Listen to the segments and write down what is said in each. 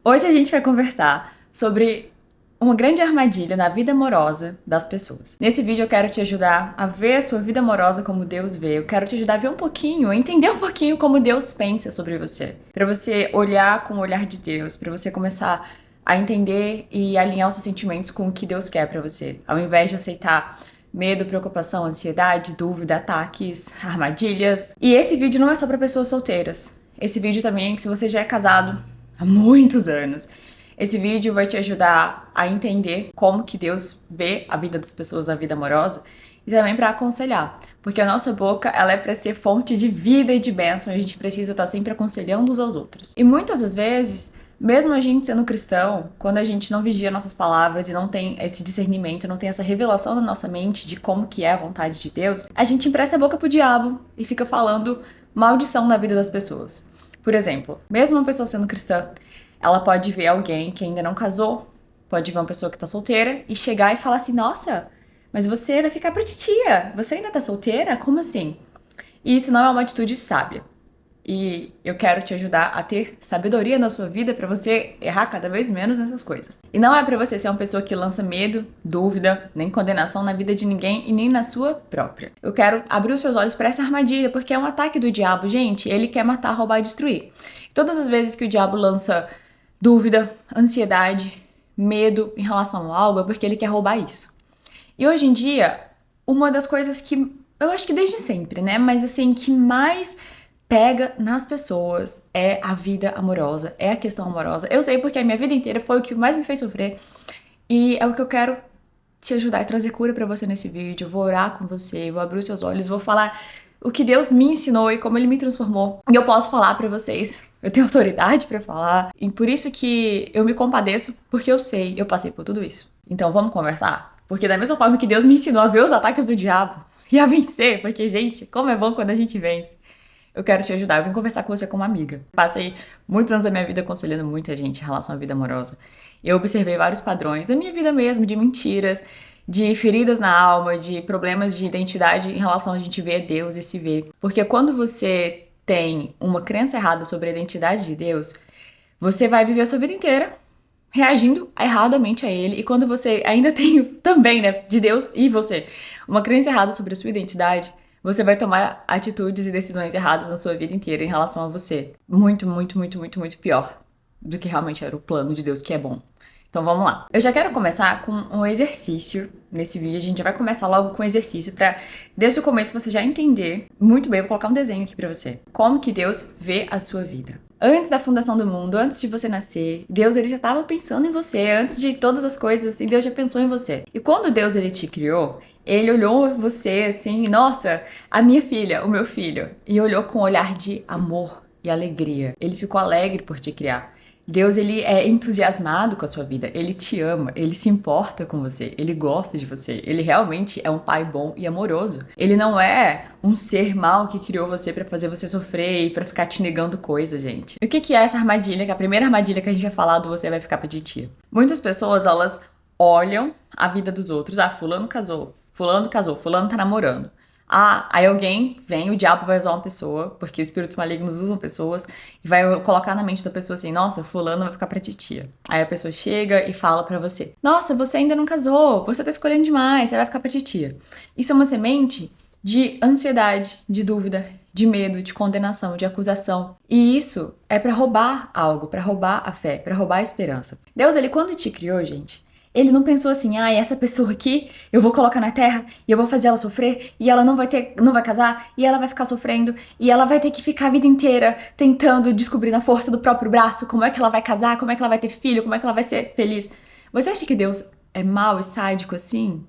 Hoje a gente vai conversar sobre uma grande armadilha na vida amorosa das pessoas. Nesse vídeo eu quero te ajudar a ver a sua vida amorosa como Deus vê. Eu quero te ajudar a ver um pouquinho, a entender um pouquinho como Deus pensa sobre você. Pra você olhar com o olhar de Deus, pra você começar a entender e alinhar os seus sentimentos com o que Deus quer pra você. Ao invés de aceitar medo, preocupação, ansiedade, dúvida, ataques, armadilhas. E esse vídeo não é só pra pessoas solteiras. Esse vídeo também, se você já é casado há muitos anos, esse vídeo vai te ajudar a entender como que Deus vê a vida das pessoas na vida amorosa e também para aconselhar, porque a nossa boca ela é para ser fonte de vida e de bênção, a gente precisa estar sempre aconselhando uns aos outros. E muitas das vezes, mesmo a gente sendo cristão, quando a gente não vigia nossas palavras e não tem esse discernimento, não tem essa revelação na nossa mente de como que é a vontade de Deus, a gente empresta a boca pro diabo e fica falando maldição na vida das pessoas. Por exemplo, mesmo uma pessoa sendo cristã, ela pode ver alguém que ainda não casou, pode ver uma pessoa que tá solteira e chegar e falar assim, nossa, mas você vai ficar pra titia, você ainda tá solteira? Como assim? E isso não é uma atitude sábia. E eu quero te ajudar a ter sabedoria na sua vida pra você errar cada vez menos nessas coisas. E não é pra você ser uma pessoa que lança medo, dúvida, nem condenação na vida de ninguém e nem na sua própria. Eu quero abrir os seus olhos pra essa armadilha, porque é um ataque do diabo, gente. Ele quer matar, roubar e destruir. Todas as vezes que o diabo lança dúvida, ansiedade, medo em relação a algo, é porque ele quer roubar isso. E hoje em dia, uma das coisas que eu acho que desde sempre, né? Mas assim, que mais pega nas pessoas é a vida amorosa, é a questão amorosa. Eu sei porque a minha vida inteira foi o que mais me fez sofrer e é o que eu quero te ajudar a trazer cura pra você nesse vídeo. Eu vou orar com você, vou abrir os seus olhos, vou falar o que Deus me ensinou e como Ele me transformou. E eu posso falar pra vocês. Eu tenho autoridade pra falar. E por isso que eu me compadeço, porque eu sei, eu passei por tudo isso. Então vamos conversar? Porque da mesma forma que Deus me ensinou a ver os ataques do diabo e a vencer, porque, gente, como é bom quando a gente vence. Eu quero te ajudar, eu vim conversar com você como amiga. Passei muitos anos da minha vida aconselhando muita gente em relação à vida amorosa. Eu observei vários padrões da minha vida mesmo, de mentiras, de feridas na alma, de problemas de identidade em relação a gente ver Deus e se ver. Porque quando você tem uma crença errada sobre a identidade de Deus, você vai viver a sua vida inteira reagindo erradamente a Ele. E quando você ainda tem também, né, de Deus e você, uma crença errada sobre a sua identidade, você vai tomar atitudes e decisões erradas na sua vida inteira em relação a você. Muito, muito, muito, muito, muito pior do que realmente era o plano de Deus, que é bom. Então vamos lá. Eu já quero começar com um exercício nesse vídeo. A gente já vai começar logo com um exercício pra, desde o começo, você já entender muito bem. Eu vou colocar um desenho aqui pra você. Como que Deus vê a sua vida. Antes da fundação do mundo, antes de você nascer, Deus ele já estava pensando em você. Antes de todas as coisas, Deus já pensou em você. E quando Deus ele te criou, ele olhou você assim, nossa, a minha filha, o meu filho. E olhou com um olhar de amor e alegria. Ele ficou alegre por te criar. Deus, ele é entusiasmado com a sua vida, ele te ama, ele se importa com você, ele gosta de você, ele realmente é um pai bom e amoroso. Ele não é um ser mau que criou você pra fazer você sofrer e pra ficar te negando coisa, gente. E o que é essa armadilha? Que é a primeira armadilha que a gente vai falar do você vai ficar pra titia. Muitas pessoas, elas olham a vida dos outros, fulano casou, fulano tá namorando. Aí alguém vem, o diabo vai usar uma pessoa, porque os espíritos malignos usam pessoas, e vai colocar na mente da pessoa assim, nossa, fulano vai ficar pra titia. Aí a pessoa chega e fala pra você, nossa, você ainda não casou, você tá escolhendo demais, você vai ficar pra titia. Isso é uma semente de ansiedade, de dúvida, de medo, de condenação, de acusação. E isso é pra roubar algo, pra roubar a fé, pra roubar a esperança. Deus, ele quando te criou, gente, ele não pensou assim, essa pessoa aqui, eu vou colocar na terra e eu vou fazer ela sofrer e ela não vai casar e ela vai ficar sofrendo e ela vai ter que ficar a vida inteira tentando descobrir na força do próprio braço como é que ela vai casar, como é que ela vai ter filho, como é que ela vai ser feliz. Você acha que Deus é mau e sádico assim?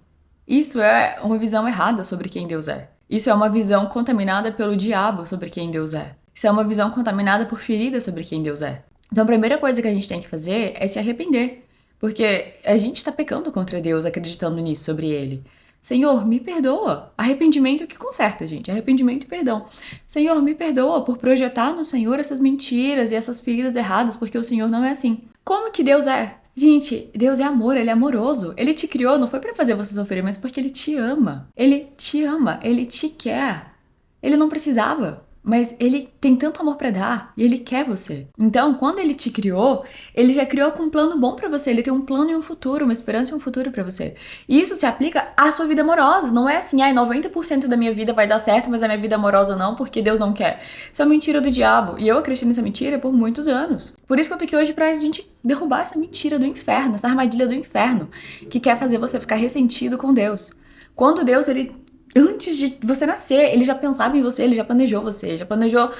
Isso é uma visão errada sobre quem Deus é. Isso é uma visão contaminada pelo diabo sobre quem Deus é. Isso é uma visão contaminada por feridas sobre quem Deus é. Então a primeira coisa que a gente tem que fazer é se arrepender. Porque a gente está pecando contra Deus acreditando nisso sobre Ele. Senhor, me perdoa. Arrependimento é o que conserta, gente. Arrependimento e perdão. Senhor, me perdoa por projetar no Senhor essas mentiras e essas feridas erradas, porque o Senhor não é assim. Como que Deus é? Gente, Deus é amor, Ele é amoroso. Ele te criou, não foi para fazer você sofrer, mas porque Ele te ama. Ele te ama, Ele te quer. Ele não precisava mas ele tem tanto amor pra dar e ele quer você. Então, quando ele te criou, ele já criou com um plano bom pra você. Ele tem um plano e um futuro, uma esperança e um futuro pra você. E isso se aplica à sua vida amorosa. Não é assim, 90% da minha vida vai dar certo, mas a minha vida amorosa não, porque Deus não quer. Isso é uma mentira do diabo. E eu acredito nessa mentira por muitos anos. Por isso que eu tô aqui hoje pra gente derrubar essa mentira do inferno, essa armadilha do inferno, que quer fazer você ficar ressentido com Deus. Quando Deus, antes de você nascer, ele já pensava em você, ele já planejou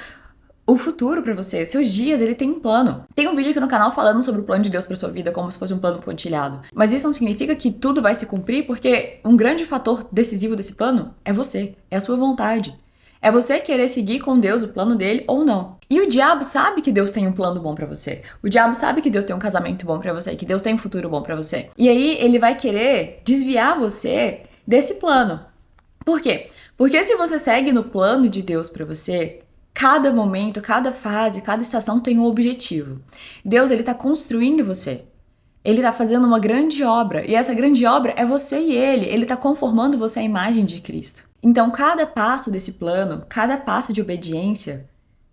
o futuro pra você, seus dias, ele tem um plano. Tem um vídeo aqui no canal falando sobre o plano de Deus pra sua vida, como se fosse um plano pontilhado. Mas isso não significa que tudo vai se cumprir, porque um grande fator decisivo desse plano é você, é a sua vontade. É você querer seguir com Deus o plano dele ou não. E o diabo sabe que Deus tem um plano bom pra você. O diabo sabe que Deus tem um casamento bom pra você, que Deus tem um futuro bom pra você. E aí ele vai querer desviar você desse plano. Por quê? Porque se você segue no plano de Deus pra você, cada momento, cada fase, cada estação tem um objetivo. Deus, ele tá construindo você. Ele tá fazendo uma grande obra. E essa grande obra é você e ele. Ele tá conformando você à imagem de Cristo. Então, cada passo desse plano, cada passo de obediência,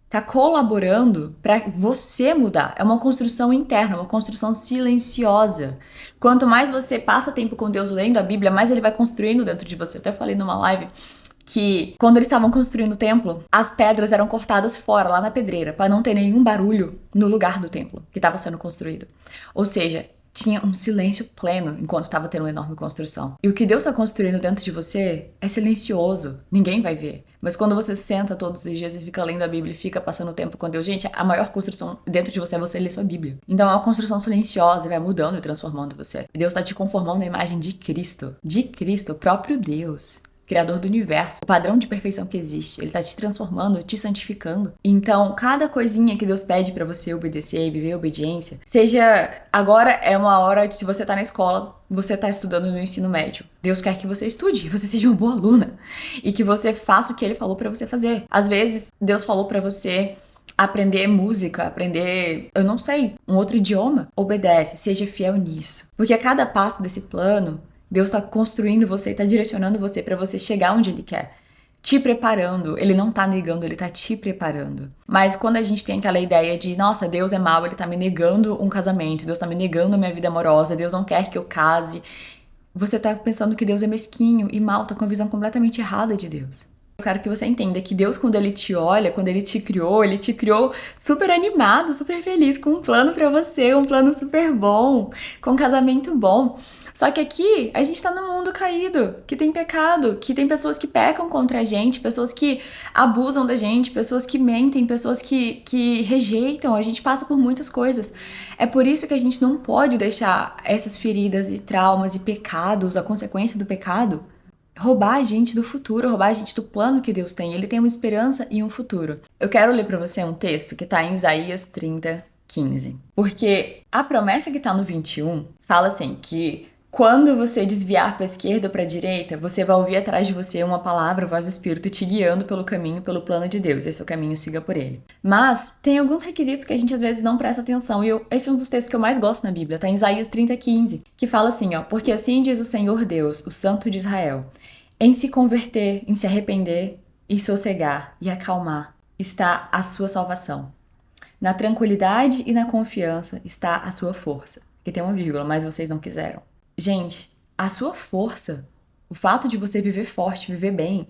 tá colaborando para você mudar. É uma construção interna, uma construção silenciosa. Quanto mais você passa tempo com Deus lendo a Bíblia, mais ele vai construindo dentro de você. Eu até falei numa live que quando eles estavam construindo o templo, as pedras eram cortadas fora, lá na pedreira, para não ter nenhum barulho no lugar do templo que estava sendo construído. Ou seja, tinha um silêncio pleno enquanto estava tendo uma enorme construção. E o que Deus está construindo dentro de você é silencioso, ninguém vai ver. Mas quando você senta todos os dias e fica lendo a Bíblia e fica passando tempo com Deus, gente, a maior construção dentro de você é você ler sua Bíblia. Então é uma construção silenciosa e vai mudando e transformando você. Deus está te conformando à imagem de Cristo, o próprio Deus. Criador do universo, o padrão de perfeição que existe. Ele tá te transformando, te santificando. Então, cada coisinha que Deus pede pra você obedecer e viver a obediência, seja agora é uma hora de, se você tá na escola, você tá estudando no ensino médio. Deus quer que você estude, você seja uma boa aluna e que você faça o que ele falou pra você fazer. Às vezes, Deus falou pra você aprender música, aprender, eu não sei, um outro idioma. Obedece, seja fiel nisso. Porque a cada passo desse plano, Deus está construindo você e está direcionando você para você chegar onde Ele quer. Te preparando. Ele não tá negando, Ele tá te preparando. Mas quando a gente tem aquela ideia de, nossa, Deus é mau, Ele tá me negando um casamento, Deus tá me negando a minha vida amorosa, Deus não quer que eu case, você tá pensando que Deus é mesquinho e mal, tá com a visão completamente errada de Deus. Eu quero que você entenda que Deus, quando Ele te olha, quando Ele te criou super animado, super feliz, com um plano pra você, um plano super bom, com um casamento bom. Só que aqui, a gente tá num mundo caído, que tem pecado, que tem pessoas que pecam contra a gente, pessoas que abusam da gente, pessoas que mentem, pessoas que rejeitam, a gente passa por muitas coisas. É por isso que a gente não pode deixar essas feridas e traumas e pecados, a consequência do pecado, roubar a gente do futuro, roubar a gente do plano que Deus tem. Ele tem uma esperança e um futuro. Eu quero ler pra você um texto que tá em Isaías 30:15. Porque a promessa que tá no 21 fala assim, que quando você desviar para a esquerda ou para a direita, você vai ouvir atrás de você uma palavra, a voz do Espírito, te guiando pelo caminho, pelo plano de Deus. Esse é o caminho, siga por ele. Mas tem alguns requisitos que a gente às vezes não presta atenção. E esse é um dos textos que eu mais gosto na Bíblia. Tá em Isaías 30:15, que fala assim, ó. Porque assim diz o Senhor Deus, o Santo de Israel. Em se converter, em se arrepender, e sossegar e acalmar, está a sua salvação. Na tranquilidade e na confiança está a sua força. Aqui tem uma vírgula, mas vocês não quiseram. Gente, a sua força, o fato de você viver forte, viver bem,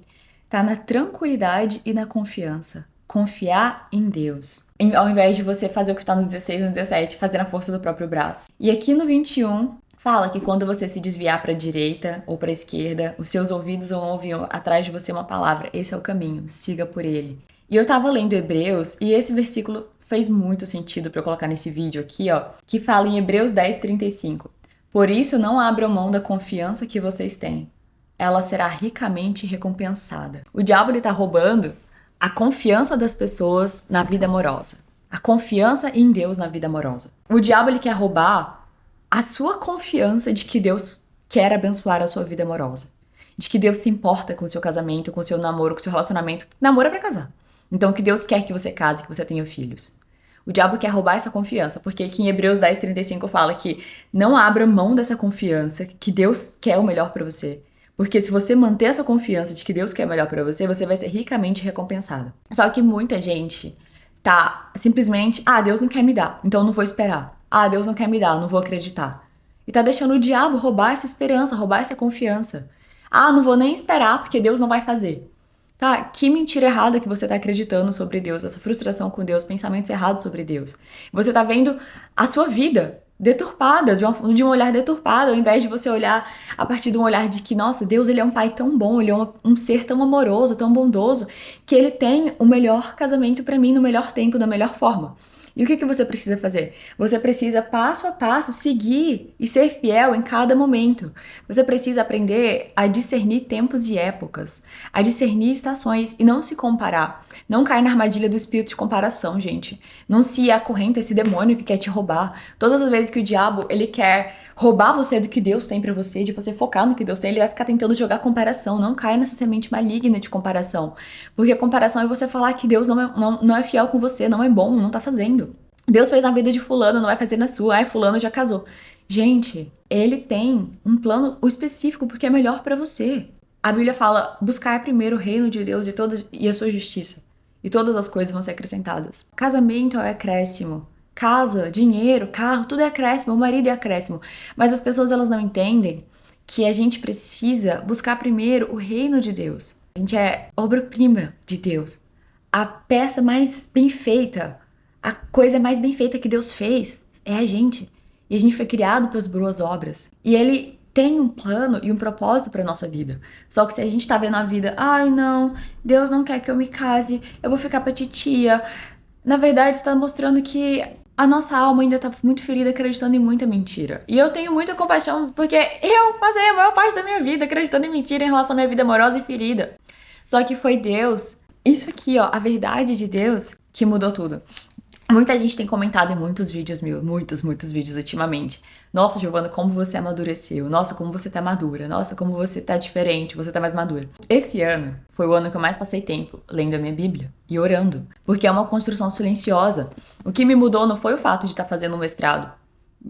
tá na tranquilidade e na confiança. Confiar em Deus. Ao invés de você fazer o que tá no 16 e no 17, fazer na força do próprio braço. E aqui no 21, fala que quando você se desviar para a direita ou para a esquerda, os seus ouvidos vão ouvir atrás de você uma palavra. Esse é o caminho, siga por ele. E eu tava lendo Hebreus e esse versículo fez muito sentido para eu colocar nesse vídeo aqui, ó, que fala em Hebreus 10:35. Por isso, não abram mão da confiança que vocês têm. Ela será ricamente recompensada. O diabo ele tá roubando a confiança das pessoas na vida amorosa. A confiança em Deus na vida amorosa. O diabo ele quer roubar a sua confiança de que Deus quer abençoar a sua vida amorosa. De que Deus se importa com o seu casamento, com o seu namoro, com o seu relacionamento. Namoro é pra casar. Então, que Deus quer que você case, que você tenha filhos. O diabo quer roubar essa confiança, porque aqui em Hebreus 10:35 fala que não abra mão dessa confiança, que Deus quer o melhor pra você. Porque se você manter essa confiança de que Deus quer melhor pra você, você vai ser ricamente recompensado. Só que muita gente tá simplesmente, Deus não quer me dar, então eu não vou esperar. Deus não quer me dar, eu não vou acreditar. E tá deixando o diabo roubar essa esperança, roubar essa confiança. Não vou nem esperar porque Deus não vai fazer. Tá? Que mentira errada que você tá acreditando sobre Deus, essa frustração com Deus, pensamentos errados sobre Deus. Você tá vendo a sua vida deturpada, de um olhar deturpado, ao invés de você olhar a partir de um olhar de que, nossa, Deus, ele é um pai tão bom, ele é um ser tão amoroso, tão bondoso, que ele tem o melhor casamento pra mim no melhor tempo, da melhor forma. E o que você precisa fazer? Você precisa, passo a passo, seguir e ser fiel em cada momento. Você precisa aprender a discernir tempos e épocas, a discernir estações e não se comparar. Não cair na armadilha do espírito de comparação, gente. Não se acorrente a esse demônio que quer te roubar. Todas as vezes que o diabo, ele quer roubar você do que Deus tem pra você, de você focar no que Deus tem, ele vai ficar tentando jogar comparação. Não caia nessa semente maligna de comparação. Porque comparação é você falar que Deus não é fiel com você, não é bom, não tá fazendo. Deus fez na vida de fulano, não vai fazer na sua. Fulano já casou. Gente, ele tem um plano específico porque é melhor pra você. A Bíblia fala, buscar primeiro o reino de Deus e a sua justiça. E todas as coisas vão ser acrescentadas. Casamento é acréscimo. Casa, dinheiro, carro, tudo é acréscimo. O marido é acréscimo. Mas as pessoas, elas não entendem que a gente precisa buscar primeiro o reino de Deus. A gente é obra-prima de Deus. A peça mais bem feita, a coisa mais bem feita que Deus fez é a gente. E a gente foi criado pelas boas obras. E Ele tem um plano e um propósito para nossa vida. Só que se a gente tá vendo a vida, não, Deus não quer que eu me case, eu vou ficar pra titia. Na verdade, está mostrando que a nossa alma ainda tá muito ferida, acreditando em muita mentira. E eu tenho muita compaixão, porque eu passei a maior parte da minha vida acreditando em mentira em relação à minha vida amorosa e ferida. Só que foi Deus, isso aqui, a verdade de Deus, que mudou tudo. Muita gente tem comentado em muitos vídeos meus, muitos vídeos ultimamente. Nossa, Giovana, como você amadureceu. Nossa, como você tá madura. Nossa, como você tá diferente, você tá mais madura. Esse ano foi o ano que eu mais passei tempo lendo a minha Bíblia e orando. Porque é uma construção silenciosa. O que me mudou não foi o fato de estar fazendo um mestrado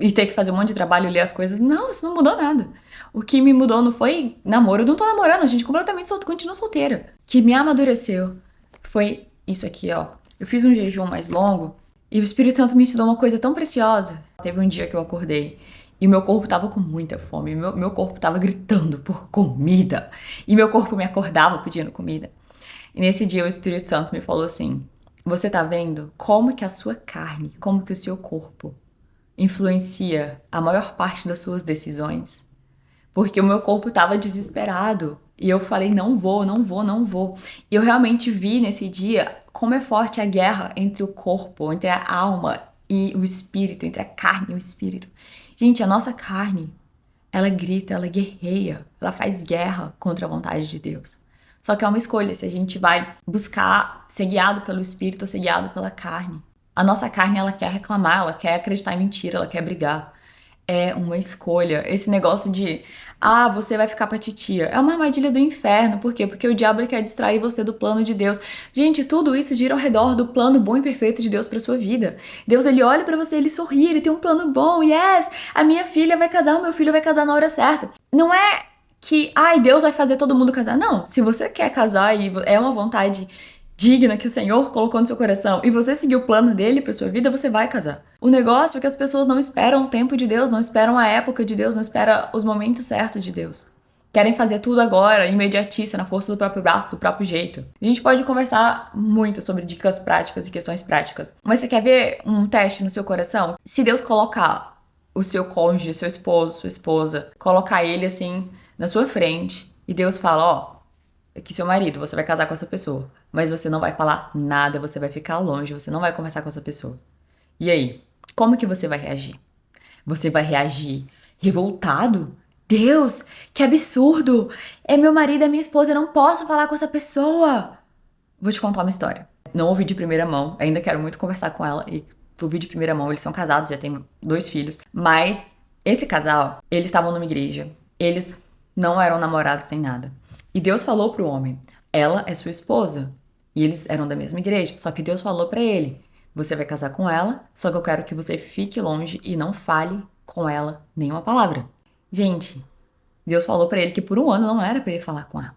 e ter que fazer um monte de trabalho e ler as coisas. Não, isso não mudou nada. O que me mudou não foi namoro. Eu não tô namorando, gente, completamente continuo solteira. O que me amadureceu foi isso aqui, Eu fiz um jejum mais longo. E o Espírito Santo me ensinou uma coisa tão preciosa. Teve um dia que eu acordei e o meu corpo tava com muita fome. Meu corpo tava gritando por comida. E meu corpo me acordava pedindo comida. E nesse dia o Espírito Santo me falou assim, você tá vendo como que a sua carne, como que o seu corpo influencia a maior parte das suas decisões? Porque o meu corpo tava desesperado. E eu falei, não vou. E eu realmente vi nesse dia como é forte a guerra entre o corpo, entre a alma e o espírito, entre a carne e o espírito. Gente, a nossa carne, ela grita, ela guerreia, ela faz guerra contra a vontade de Deus. Só que é uma escolha se a gente vai buscar ser guiado pelo espírito ou ser guiado pela carne. A nossa carne, ela quer reclamar, ela quer acreditar em mentira, ela quer brigar. É uma escolha. Esse negócio de, você vai ficar pra titia. É uma armadilha do inferno. Por quê? Porque o diabo ele quer distrair você do plano de Deus. Gente, tudo isso gira ao redor do plano bom e perfeito de Deus pra sua vida. Deus, ele olha pra você, ele sorri, ele tem um plano bom. Yes! A minha filha vai casar, o meu filho vai casar na hora certa. Não é que, Deus vai fazer todo mundo casar. Não, se você quer casar e é uma vontade digna que o Senhor colocou no seu coração e você seguir o plano dele pra sua vida, você vai casar. O negócio é que as pessoas não esperam o tempo de Deus, não esperam a época de Deus, não esperam os momentos certos de Deus. Querem fazer tudo agora, imediatista, na força do próprio braço, do próprio jeito. A gente pode conversar muito sobre dicas práticas e questões práticas. Mas você quer ver um teste no seu coração? Se Deus colocar o seu cônjuge, seu esposo, sua esposa, colocar ele assim na sua frente e Deus fala, que seu marido, você vai casar com essa pessoa, mas você não vai falar nada, você vai ficar longe, você não vai conversar com essa pessoa. E aí, como que você vai reagir? Você vai reagir revoltado? Deus, que absurdo! É meu marido, é minha esposa, eu não posso falar com essa pessoa! Vou te contar uma história. Não ouvi de primeira mão, ainda quero muito conversar com ela e ouvi de primeira mão, eles são casados, já têm 2 filhos, mas esse casal, eles estavam numa igreja, eles não eram namorados nem nada. E Deus falou pro homem, ela é sua esposa. E eles eram da mesma igreja, só que Deus falou pra ele, você vai casar com ela, só que eu quero que você fique longe e não fale com ela nenhuma palavra. Gente, Deus falou pra ele que por um ano não era pra ele falar com ela.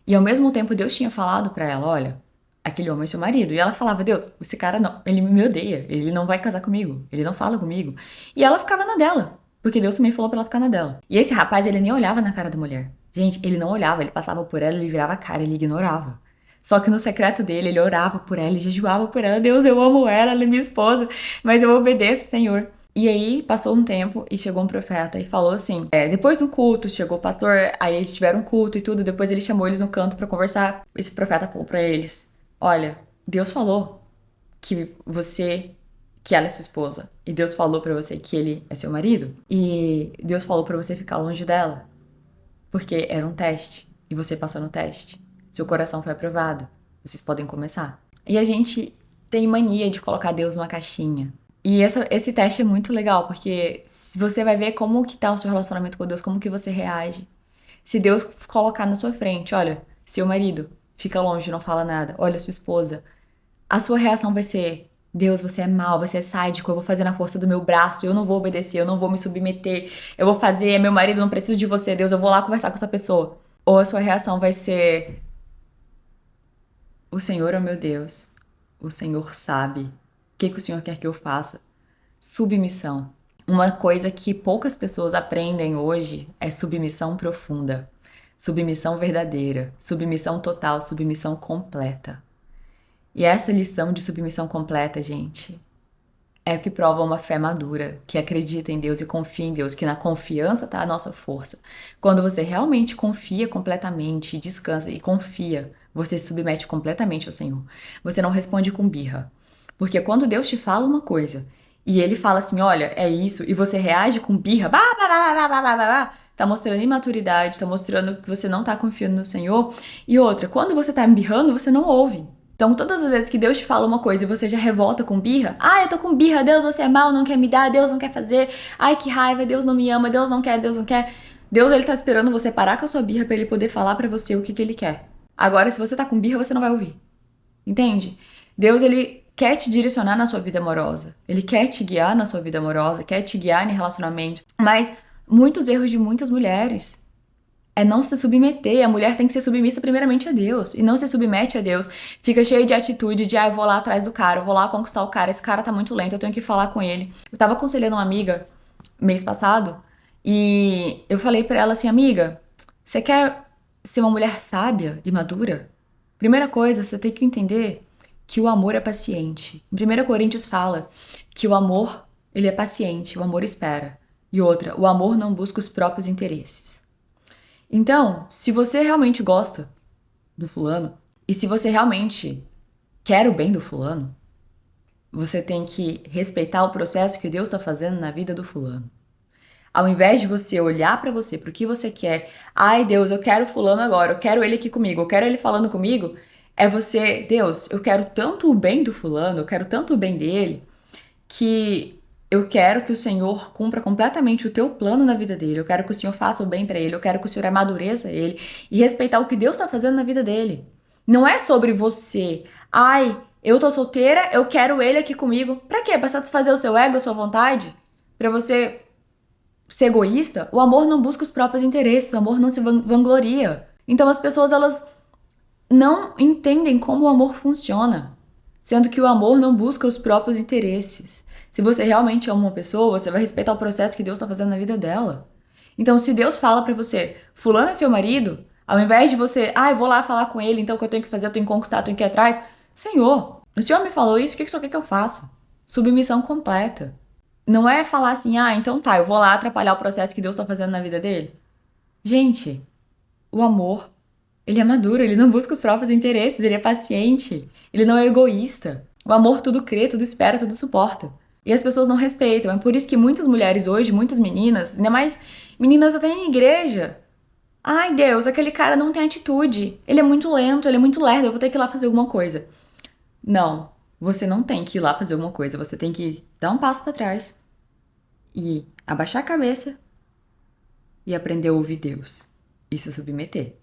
E ao mesmo tempo Deus tinha falado pra ela, olha, aquele homem é seu marido. E ela falava, Deus, esse cara não, ele me odeia, ele não vai casar comigo, ele não fala comigo. E ela ficava na dela, porque Deus também falou pra ela ficar na dela. E esse rapaz, ele nem olhava na cara da mulher. Gente, ele não olhava, ele passava por ela, ele virava a cara, ele ignorava. Só que no secreto dele, ele orava por ela, ele jejuava por ela. Deus, eu amo ela é minha esposa, mas eu obedeço, Senhor. E aí, passou um tempo e chegou um profeta e falou assim: depois do culto, chegou o pastor, aí eles tiveram um culto e tudo, depois ele chamou eles no canto pra conversar. Esse profeta falou pra eles: olha, Deus falou que ela é sua esposa, e Deus falou pra você que ele é seu marido, e Deus falou pra você ficar longe dela, porque era um teste, e você passou no teste. Seu coração foi aprovado. Vocês podem começar. E a gente tem mania de colocar Deus numa caixinha. E esse teste é muito legal, porque se você vai ver como que tá o seu relacionamento com Deus, como que você reage. Se Deus colocar na sua frente, olha, seu marido fica longe, não fala nada, olha sua esposa, a sua reação vai ser: Deus, você é mau, você é sádico, eu vou fazer na força do meu braço, eu não vou obedecer, eu não vou me submeter, eu vou fazer, meu marido não precisa de você, Deus, eu vou lá conversar com essa pessoa. Ou a sua reação vai ser: o Senhor é o meu Deus, o Senhor sabe. O que o Senhor quer que eu faça? Submissão. Uma coisa que poucas pessoas aprendem hoje é submissão profunda, submissão verdadeira, submissão total, submissão completa. E essa lição de submissão completa, gente, é o que prova uma fé madura, que acredita em Deus e confia em Deus, que na confiança tá a nossa força. Quando você realmente confia completamente, descansa e confia, você se submete completamente ao Senhor. Você não responde com birra. Porque quando Deus te fala uma coisa e ele fala assim, olha, é isso, e você reage com birra, tá mostrando imaturidade, tá mostrando que você não tá confiando no Senhor. E outra, quando você tá embirrando, você não ouve. Então, todas as vezes que Deus te fala uma coisa e você já revolta com birra, eu tô com birra, Deus, você é mal, não quer me dar, Deus não quer fazer, ai, que raiva, Deus não me ama, Deus não quer, Deus não quer. Deus, ele tá esperando você parar com a sua birra pra ele poder falar pra você o que ele quer. Agora, se você tá com birra, você não vai ouvir. Entende? Deus, ele quer te direcionar na sua vida amorosa. Ele quer te guiar na sua vida amorosa, quer te guiar em relacionamento. Mas muitos erros de muitas mulheres é não se submeter. A mulher tem que ser submissa primeiramente a Deus. E não se submete a Deus. Fica cheia de atitude de, eu vou lá atrás do cara, eu vou lá conquistar o cara. Esse cara tá muito lento, eu tenho que falar com ele. Eu tava aconselhando uma amiga mês passado e eu falei pra ela assim, amiga, você quer ser uma mulher sábia e madura? Primeira coisa, você tem que entender que o amor é paciente. Em 1 Coríntios fala que o amor, ele é paciente, o amor espera. E outra, o amor não busca os próprios interesses. Então, se você realmente gosta do fulano, e se você realmente quer o bem do fulano, você tem que respeitar o processo que Deus está fazendo na vida do fulano. Ao invés de você olhar pra você, pro que você quer, ai Deus, eu quero fulano agora, eu quero ele aqui comigo, eu quero ele falando comigo, é você, Deus, eu quero tanto o bem do fulano, eu quero tanto o bem dele, que eu quero que o Senhor cumpra completamente o teu plano na vida dele. Eu quero que o Senhor faça o bem pra ele. Eu quero que o Senhor amadureça ele e respeitar o que Deus tá fazendo na vida dele. Não é sobre você. Ai, eu tô solteira, eu quero ele aqui comigo. Pra quê? Pra satisfazer o seu ego, a sua vontade? Pra você ser egoísta? O amor não busca os próprios interesses. O amor não se vangloria. Então as pessoas, elas não entendem como o amor funciona. Sendo que o amor não busca os próprios interesses. Se você realmente ama uma pessoa, você vai respeitar o processo que Deus está fazendo na vida dela. Então, se Deus fala pra você, fulano é seu marido, ao invés de você, eu vou lá falar com ele, então o que eu tenho que fazer, eu tenho que conquistar, eu tenho que ir atrás. Senhor, o Senhor me falou isso, o que o Senhor quer que eu faça? Submissão completa. Não é falar assim, então tá, eu vou lá atrapalhar o processo que Deus está fazendo na vida dele. Gente, o amor, ele é maduro, ele não busca os próprios interesses, ele é paciente, ele não é egoísta. O amor tudo crê, tudo espera, tudo suporta. E as pessoas não respeitam. É por isso que muitas mulheres hoje, muitas meninas, ainda mais meninas até em igreja. Ai, Deus, aquele cara não tem atitude. Ele é muito lento, ele é muito lerdo, eu vou ter que ir lá fazer alguma coisa. Não, você não tem que ir lá fazer alguma coisa. Você tem que dar um passo pra trás e abaixar a cabeça e aprender a ouvir Deus e se submeter.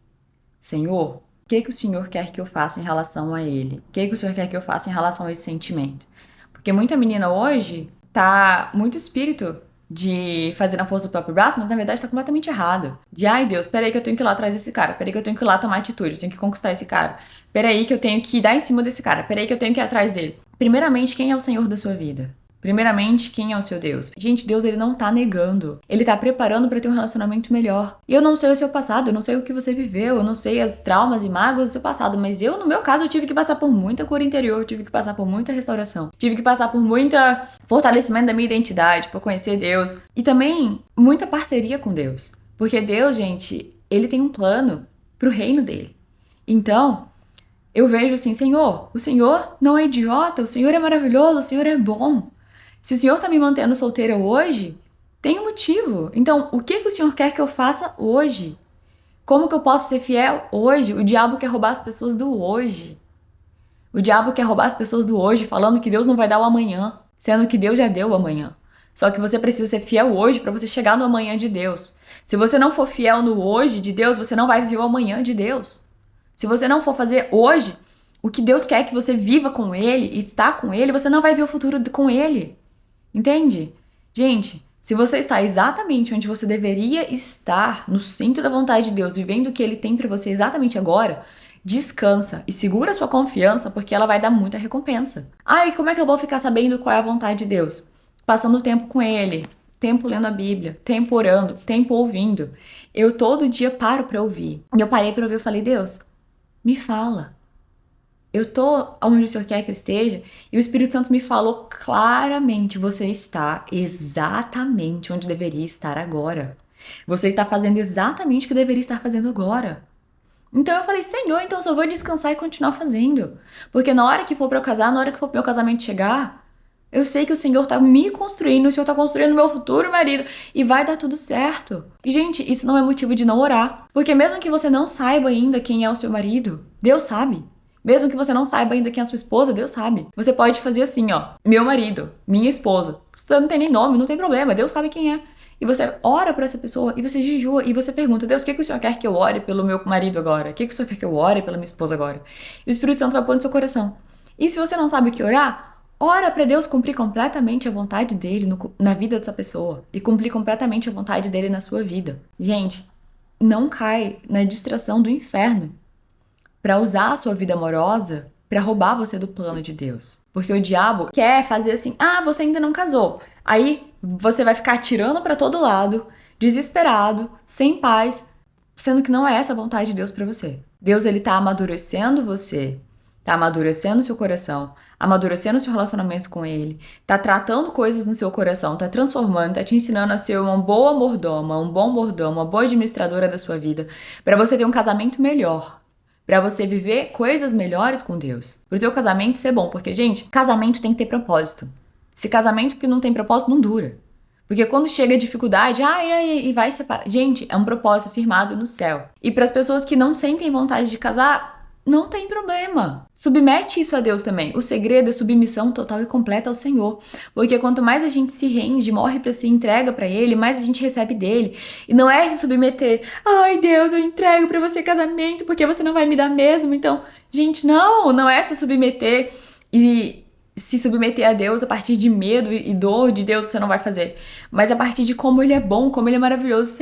Senhor, o que o Senhor quer que eu faça em relação a ele? O que o Senhor quer que eu faça em relação a esse sentimento? Porque muita menina hoje tá muito espírito de fazer na força do próprio braço, mas na verdade tá completamente errado. De, ai Deus, peraí que eu tenho que ir lá atrás desse cara, peraí que eu tenho que ir lá tomar atitude, eu tenho que conquistar esse cara, peraí que eu tenho que dar em cima desse cara, peraí que eu tenho que ir atrás dele. Primeiramente, quem é o Senhor da sua vida? Primeiramente, quem é o seu Deus? Gente, Deus, ele não tá negando. Ele tá preparando pra ter um relacionamento melhor. E eu não sei o seu passado, eu não sei o que você viveu, eu não sei as traumas e mágoas do seu passado, mas eu, no meu caso, eu tive que passar por muita cura interior, eu tive que passar por muita restauração, tive que passar por muita fortalecimento da minha identidade, pra conhecer Deus. E também, muita parceria com Deus. Porque Deus, gente, ele tem um plano pro reino dele. Então, eu vejo assim, Senhor, o Senhor não é idiota, o Senhor é maravilhoso, o Senhor é bom. Se o Senhor tá me mantendo solteira hoje, tem um motivo. Então, o que o Senhor quer que eu faça hoje? Como que eu posso ser fiel hoje? O diabo quer roubar as pessoas do hoje. O diabo quer roubar as pessoas do hoje, falando que Deus não vai dar o amanhã, sendo que Deus já deu o amanhã. Só que você precisa ser fiel hoje para você chegar no amanhã de Deus. Se você não for fiel no hoje de Deus, você não vai viver o amanhã de Deus. Se você não for fazer hoje o que Deus quer que você viva com Ele e está com Ele, você não vai ver o futuro com Ele. Entende? Gente, se você está exatamente onde você deveria estar, no centro da vontade de Deus, vivendo o que Ele tem para você exatamente agora, descansa e segura sua confiança, porque ela vai dar muita recompensa. Ah, e como é que eu vou ficar sabendo qual é a vontade de Deus? Passando tempo com Ele, tempo lendo a Bíblia, tempo orando, tempo ouvindo. Eu todo dia paro para ouvir. E eu parei para ouvir e falei, Deus, me fala. Eu tô onde o Senhor quer que eu esteja, e o Espírito Santo me falou claramente, você está exatamente onde deveria estar agora. Você está fazendo exatamente o que deveria estar fazendo agora. Então eu falei, Senhor, então eu só vou descansar e continuar fazendo. Porque na hora que for pra eu casar, na hora que for pro meu casamento chegar, eu sei que o Senhor tá me construindo, o Senhor tá construindo meu futuro marido, e vai dar tudo certo. E gente, isso não é motivo de não orar. Porque mesmo que você não saiba ainda quem é o seu marido, Deus sabe. Mesmo que você não saiba ainda quem é a sua esposa, Deus sabe. Você pode fazer assim, ó, meu marido, minha esposa. Você não tem nem nome, não tem problema, Deus sabe quem é. E você ora por essa pessoa, e você jejua, e você pergunta, Deus, o que o Senhor quer que eu ore pelo meu marido agora? O que o Senhor quer que eu ore pela minha esposa agora? E o Espírito Santo vai pôr no seu coração. E se você não sabe o que orar, ora para Deus cumprir completamente a vontade dele na vida dessa pessoa. E cumprir completamente a vontade dele na sua vida. Gente, não cai na distração do inferno para usar a sua vida amorosa para roubar você do plano de Deus. Porque o diabo quer fazer assim, você ainda não casou. Aí você vai ficar atirando para todo lado, desesperado, sem paz, sendo que não é essa a vontade de Deus para você. Deus, ele tá amadurecendo você, tá amadurecendo seu coração, amadurecendo seu relacionamento com ele, tá tratando coisas no seu coração, tá transformando, tá te ensinando a ser uma boa mordoma, um bom mordomo, uma boa administradora da sua vida, para você ter um casamento melhor. Pra você viver coisas melhores com Deus. Pro seu casamento ser bom. Porque, gente, casamento tem que ter propósito. Se casamento que não tem propósito, não dura. Porque quando chega a dificuldade, e vai separar. Gente, é um propósito firmado no céu. E para as pessoas que não sentem vontade de casar, não tem problema. Submete isso a Deus também. O segredo é submissão total e completa ao Senhor. Porque quanto mais a gente se rende, morre para si, entrega para Ele, mais a gente recebe dele. E não é se submeter. Ai, Deus, eu entrego para você casamento porque você não vai me dar mesmo. Então, gente, não é se submeter e se submeter a Deus a partir de medo e dor de Deus você não vai fazer, mas a partir de como Ele é bom, como Ele é maravilhoso.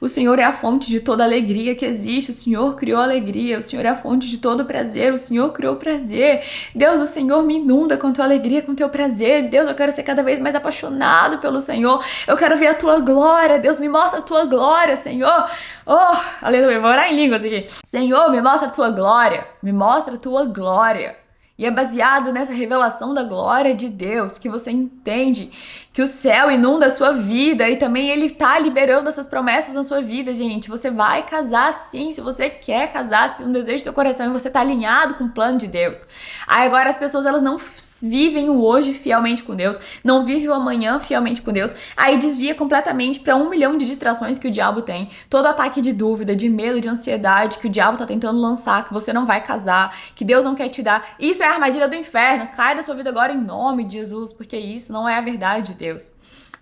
O Senhor é a fonte de toda alegria que existe, o Senhor criou a alegria, o Senhor é a fonte de todo prazer, o Senhor criou o prazer. Deus, o Senhor me inunda com tua alegria, com teu prazer. Deus, eu quero ser cada vez mais apaixonado pelo Senhor, eu quero ver a tua glória. Deus, me mostra a tua glória, Senhor. Oh, aleluia, vou orar em línguas aqui. Senhor, me mostra a tua glória, me mostra a tua glória. E é baseado nessa revelação da glória de Deus que você entende que o céu inunda a sua vida e também Ele tá liberando essas promessas na sua vida, gente. Você vai casar sim, se você quer casar, se é um desejo do seu coração e você tá alinhado com o plano de Deus. Aí agora as pessoas, elas não vivem o hoje fielmente com Deus, não vivem o amanhã fielmente com Deus, aí desvia completamente para 1 milhão de distrações que o diabo tem, todo ataque de dúvida, de medo, de ansiedade que o diabo tá tentando lançar, que você não vai casar, que Deus não quer te dar. Isso é a armadilha do inferno. Cai da sua vida agora em nome de Jesus, porque isso não é a verdade de Deus.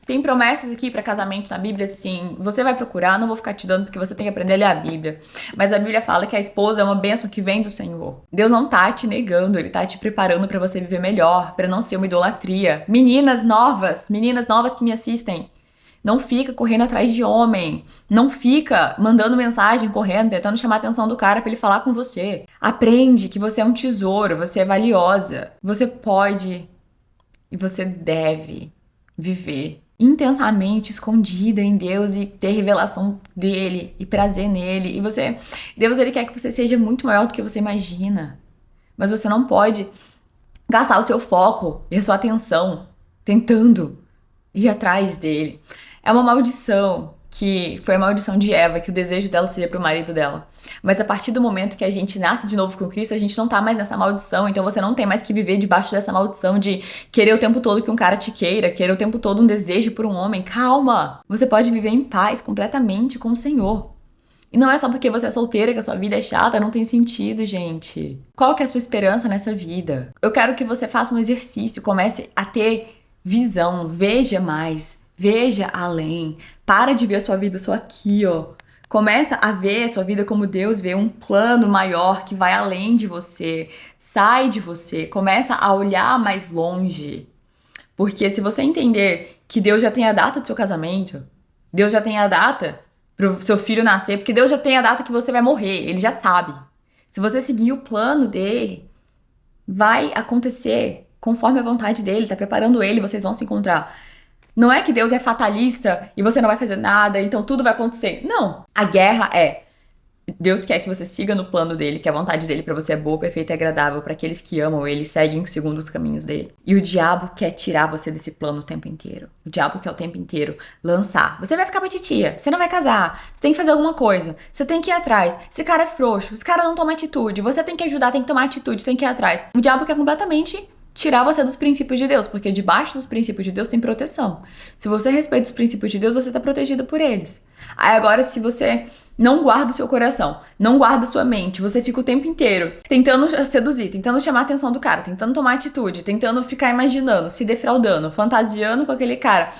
Tem promessas aqui para casamento na Bíblia, sim. Você vai procurar, não vou ficar te dando porque você tem que aprender a ler a Bíblia. Mas a Bíblia fala que a esposa é uma bênção que vem do Senhor. Deus não tá te negando, Ele tá te preparando para você viver melhor, para não ser uma idolatria. Meninas novas que me assistem, Não fica correndo atrás de homem. Não fica mandando mensagem, correndo, tentando chamar a atenção do cara pra ele falar com você. Aprende que você é um tesouro, você é valiosa. Você pode e você deve viver intensamente escondida em Deus e ter revelação dele e prazer nele. E Deus, ele quer que você seja muito maior do que você imagina. Mas você não pode gastar o seu foco e a sua atenção tentando ir atrás dele. É uma maldição, que foi a maldição de Eva, que o desejo dela seria pro marido dela. Mas a partir do momento que a gente nasce de novo com Cristo, a gente não tá mais nessa maldição. Então você não tem mais que viver debaixo dessa maldição de querer o tempo todo que um cara te queira, querer o tempo todo um desejo por um homem. Calma! Você pode viver em paz completamente com o Senhor. E não é só porque você é solteira que a sua vida é chata, não tem sentido, gente. Qual que é a sua esperança nessa vida? Eu quero que você faça um exercício, comece a ter visão, veja mais, veja além. Para de ver a sua vida só aqui, ó. Começa a ver a sua vida como Deus vê, um plano maior que vai além de você. Sai de você, começa a olhar mais longe. Porque se você entender que Deus já tem a data do seu casamento, Deus já tem a data pro seu filho nascer, porque Deus já tem a data que você vai morrer, ele já sabe. Se você seguir o plano dele, vai acontecer conforme a vontade dele, tá preparando ele, vocês vão se encontrar. Não é que Deus é fatalista e você não vai fazer nada, então tudo vai acontecer. Não. A guerra é Deus quer que você siga no plano dele, que a vontade dele pra você é boa, perfeita e agradável para aqueles que amam ele, seguem segundo os caminhos dele. E o diabo quer tirar você desse plano o tempo inteiro. O diabo quer o tempo inteiro lançar. Você vai ficar pra titia, você não vai casar, você tem que fazer alguma coisa, você tem que ir atrás. Esse cara é frouxo, esse cara não toma atitude, você tem que ajudar, tem que tomar atitude, tem que ir atrás. O diabo quer completamente tirar você dos princípios de Deus, porque debaixo dos princípios de Deus tem proteção. Se você respeita os princípios de Deus, você tá protegido por eles. Aí agora, se você não guarda o seu coração, não guarda a sua mente, você fica o tempo inteiro tentando seduzir, tentando chamar a atenção do cara, tentando tomar atitude, tentando ficar imaginando, se defraudando, fantasiando com aquele cara.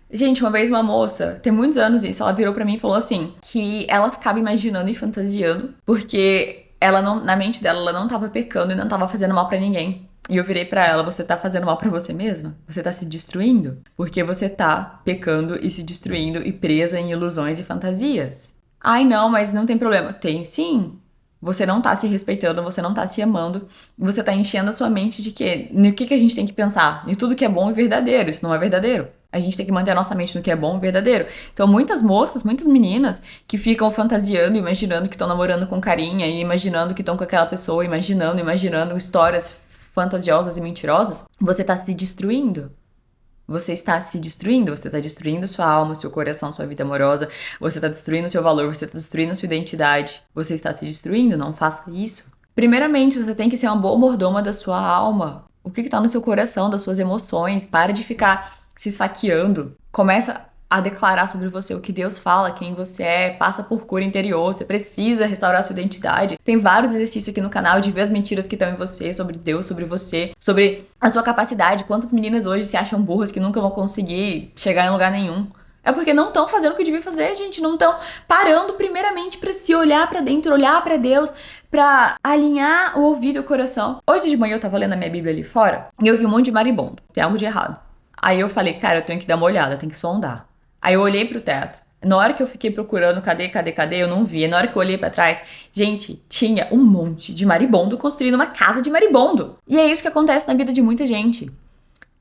Gente, uma vez uma moça, tem muitos anos isso, ela virou pra mim e falou assim, que ela ficava imaginando e fantasiando, porque ela não, na mente dela, ela não tava pecando e não tava fazendo mal pra ninguém. E eu virei pra ela, você tá fazendo mal pra você mesma? Você tá se destruindo? Porque você tá pecando e se destruindo e presa em ilusões e fantasias. Ai, não, mas não tem problema. Tem sim. Você não tá se respeitando, você não tá se amando, você tá enchendo a sua mente de quê? No que a gente tem que pensar? Em tudo que é bom e verdadeiro. Isso não é verdadeiro. A gente tem que manter a nossa mente no que é bom e verdadeiro. Então, muitas moças, muitas meninas que ficam fantasiando, imaginando que estão namorando com carinha, e imaginando que estão com aquela pessoa, imaginando histórias fantasiosas e mentirosas, você tá se destruindo. Você está se destruindo, você está destruindo sua alma, seu coração, sua vida amorosa, você está destruindo seu valor, você está destruindo sua identidade. Você está se destruindo, não faça isso. Primeiramente, você tem que ser uma boa mordoma da sua alma. O que está no seu coração, das suas emoções? Para de ficar se esfaqueando. Começa a declarar sobre você o que Deus fala, quem você é, passa por cura interior, você precisa restaurar sua identidade. Tem vários exercícios aqui no canal de ver as mentiras que estão em você, sobre Deus, sobre você, sobre a sua capacidade. Quantas meninas hoje se acham burras que nunca vão conseguir chegar em lugar nenhum? É porque não estão fazendo o que devia fazer, gente. Não estão parando primeiramente pra se olhar pra dentro, olhar pra Deus, pra alinhar o ouvido e o coração. Hoje de manhã eu tava lendo a minha Bíblia ali fora e eu vi um monte de maribondo. Tem algo de errado. Aí eu falei, cara, eu tenho que dar uma olhada, tenho que sondar. Aí eu olhei pro teto. Na hora que eu fiquei procurando, cadê, eu não vi. Na hora que eu olhei pra trás, gente, tinha um monte de maribondo construindo uma casa de maribondo. E é isso que acontece na vida de muita gente.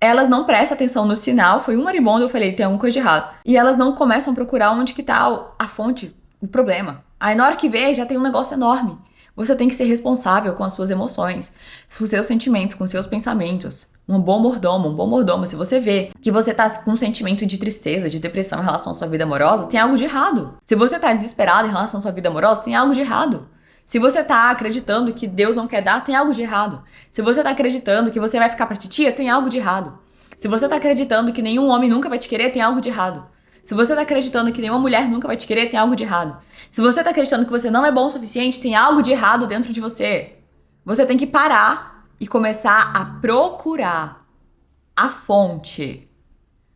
Elas não prestam atenção no sinal, foi um maribondo, eu falei, tem alguma coisa de errado. E elas não começam a procurar onde que tá a fonte, o problema. Aí na hora que vê, já tem um negócio enorme. Você tem que ser responsável com as suas emoções, com os seus sentimentos, com os seus pensamentos. Um bom mordomo, se você vê que você tá com um sentimento de tristeza, de depressão em relação à sua vida amorosa, tem algo de errado. Se você tá desesperado em relação à sua vida amorosa, tem algo de errado. Se você tá acreditando que Deus não quer dar, tem algo de errado. Se você tá acreditando que você vai ficar pra titia, tem algo de errado. Se você tá acreditando que nenhum homem nunca vai te querer, tem algo de errado. Se você tá acreditando que nenhuma mulher nunca vai te querer, tem algo de errado. Se você tá acreditando que você não é bom o suficiente, tem algo de errado dentro de você. Você tem que parar e começar a procurar a fonte.